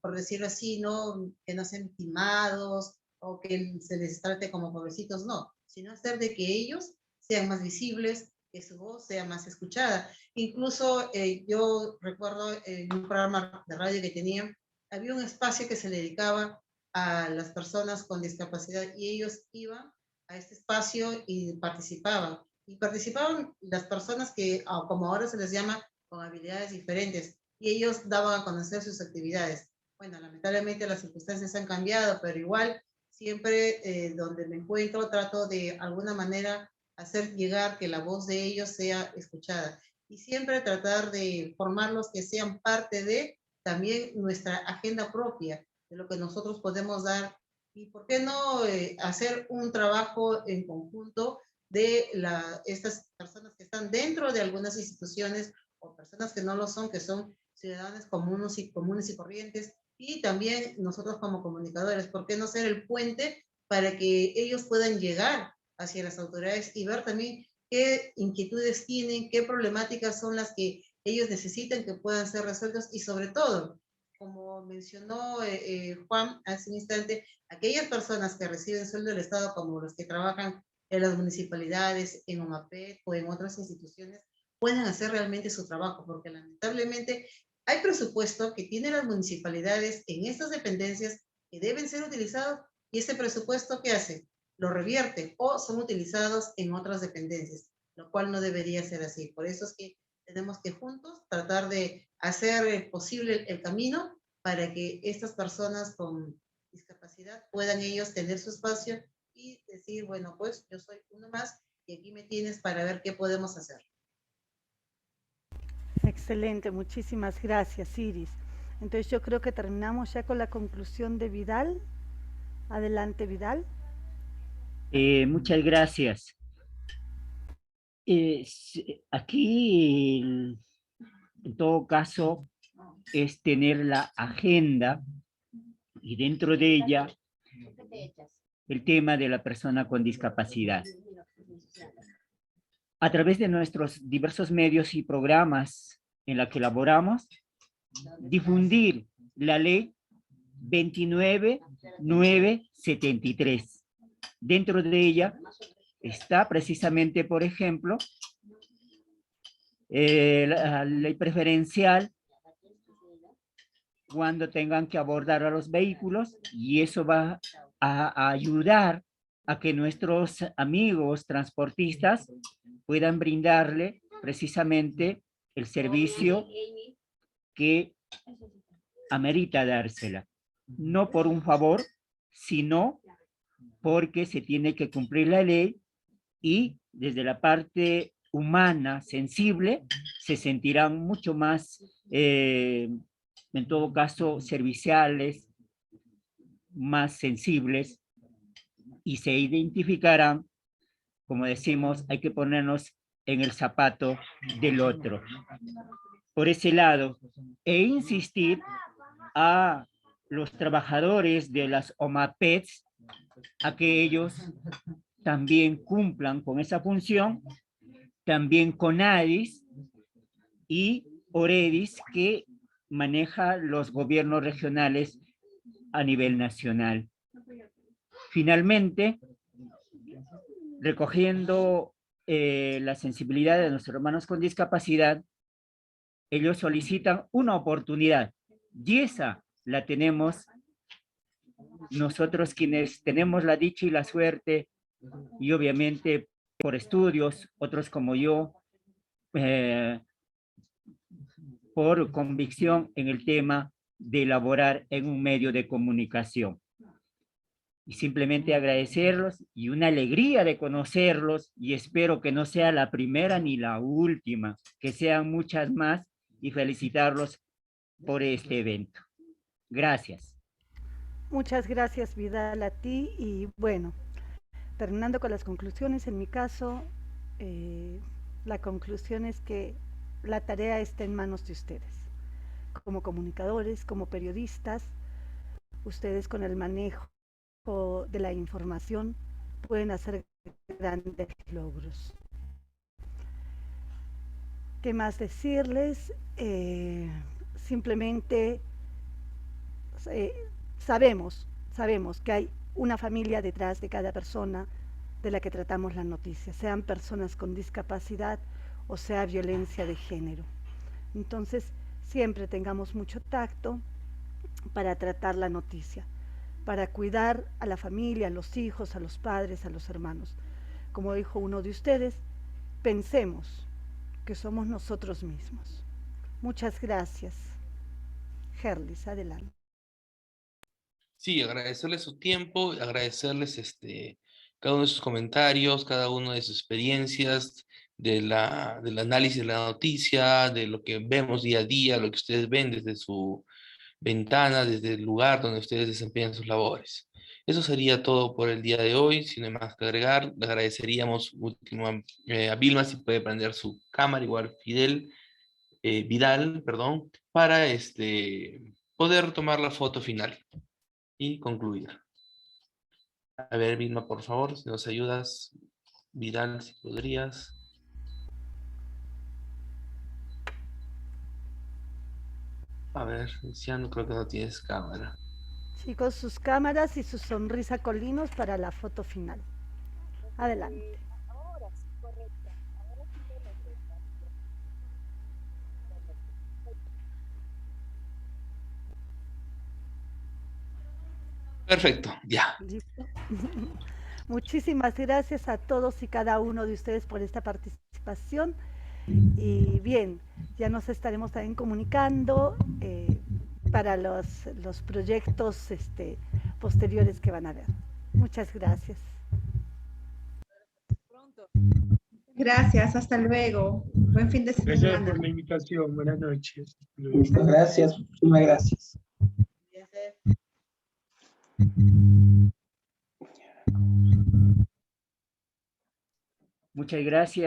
por decirlo así, ¿no? Que no sean timados o que se les trate como pobrecitos, no, sino hacer de que ellos sean más visibles, que su voz sea más escuchada. Incluso yo recuerdo en un programa de radio que tenía, había un espacio que se le dedicaba a las personas con discapacidad y ellos iban a este espacio y participaban. Y participaban las personas que, como ahora se les llama, con habilidades diferentes, y ellos daban a conocer sus actividades. Bueno, lamentablemente las circunstancias han cambiado, pero igual siempre donde me encuentro trato de alguna manera hacer llegar que la voz de ellos sea escuchada. Y siempre tratar de formarlos que sean parte de también nuestra agenda propia, de lo que nosotros podemos dar. Y por qué no hacer un trabajo en conjunto de estas personas que están dentro de algunas instituciones o personas que no lo son, que son ciudadanos comunes y corrientes, y también nosotros como comunicadores, ¿por qué no ser el puente para que ellos puedan llegar hacia las autoridades y ver también qué inquietudes tienen, qué problemáticas son las que ellos necesitan que puedan ser resueltas, y sobre todo, como mencionó Juan hace un instante, aquellas personas que reciben sueldo del Estado, como los que trabajan en las municipalidades, en OMAPET o en otras instituciones, puedan hacer realmente su trabajo, porque lamentablemente hay presupuesto que tienen las municipalidades en estas dependencias que deben ser utilizados, y ese presupuesto, ¿qué hace? Lo revierte o son utilizados en otras dependencias, lo cual no debería ser así. Por eso es que tenemos que juntos tratar de hacer posible el camino para que estas personas con discapacidad puedan ellos tener su espacio y decir, bueno, pues yo soy uno más y aquí me tienes para ver qué podemos hacer. Excelente, muchísimas gracias, Iris. Entonces yo creo que terminamos ya con la conclusión de Vidal. Adelante, Vidal. Muchas gracias. Aquí, en todo caso, es tener la agenda y dentro de ella el tema de la persona con discapacidad. A través de nuestros diversos medios y programas en los que elaboramos, difundir la ley 29973. Dentro de ella está precisamente, por ejemplo, la ley preferencial cuando tengan que abordar a los vehículos, y eso va a ayudar a que nuestros amigos transportistas puedan brindarle precisamente el servicio que amerita dársela. No por un favor, sino porque se tiene que cumplir la ley, y desde la parte humana, sensible, se sentirán mucho más, en todo caso, serviciales, más sensibles, y se identificarán, como decimos, hay que ponernos en el zapato del otro. Por ese lado, e insistir a los trabajadores de las OMAPETs a que ellos también cumplan con esa función, también con ADIS y OREDIS, que maneja los gobiernos regionales a nivel nacional. Finalmente, recogiendo la sensibilidad de nuestros hermanos con discapacidad, ellos solicitan una oportunidad, y esa la tenemos nosotros quienes tenemos la dicha y la suerte, y obviamente por estudios, otros como yo, por convicción en el tema de elaborar en un medio de comunicación. Y simplemente agradecerlos, y una alegría de conocerlos, y espero que no sea la primera ni la última, que sean muchas más, y felicitarlos por este evento. Gracias. Muchas gracias, Vidal, a ti. Y bueno, terminando con las conclusiones, en mi caso, la conclusión es que la tarea está en manos de ustedes. Como comunicadores, como periodistas, ustedes con el manejo de la información pueden hacer grandes logros. ¿Qué más decirles? Simplemente sabemos que hay una familia detrás de cada persona de la que tratamos la noticia, sean personas con discapacidad o sea violencia de género. Entonces, siempre tengamos mucho tacto para tratar la noticia, para cuidar a la familia, a los hijos, a los padres, a los hermanos. Como dijo uno de ustedes, pensemos que somos nosotros mismos. Muchas gracias. Herlis, adelante. Sí, agradecerles su tiempo, agradecerles cada uno de sus comentarios, cada una de sus experiencias, del análisis de la noticia, de lo que vemos día a día, lo que ustedes ven desde su ventana, desde el lugar donde ustedes desempeñan sus labores. Eso sería todo por el día de hoy. Si no hay más que agregar, le agradeceríamos último a Vilma si puede prender su cámara, igual Vidal, perdón, para poder tomar la foto final y concluir. A ver, Vilma, por favor, si nos ayudas. Vidal, si podrías. A ver, Luciano, creo que no tienes cámara. Chicos, sus cámaras y su sonrisa colinos para la foto final. Adelante. Perfecto, ya. ¿Listo? Muchísimas gracias a todos y cada uno de ustedes por esta participación. Y bien, ya nos estaremos también comunicando para los proyectos posteriores que van a haber. Muchas gracias. Gracias, hasta luego. Buen fin de semana. Gracias por la invitación. Buenas noches. Muchas gracias. Muchísimas gracias. Muchas gracias.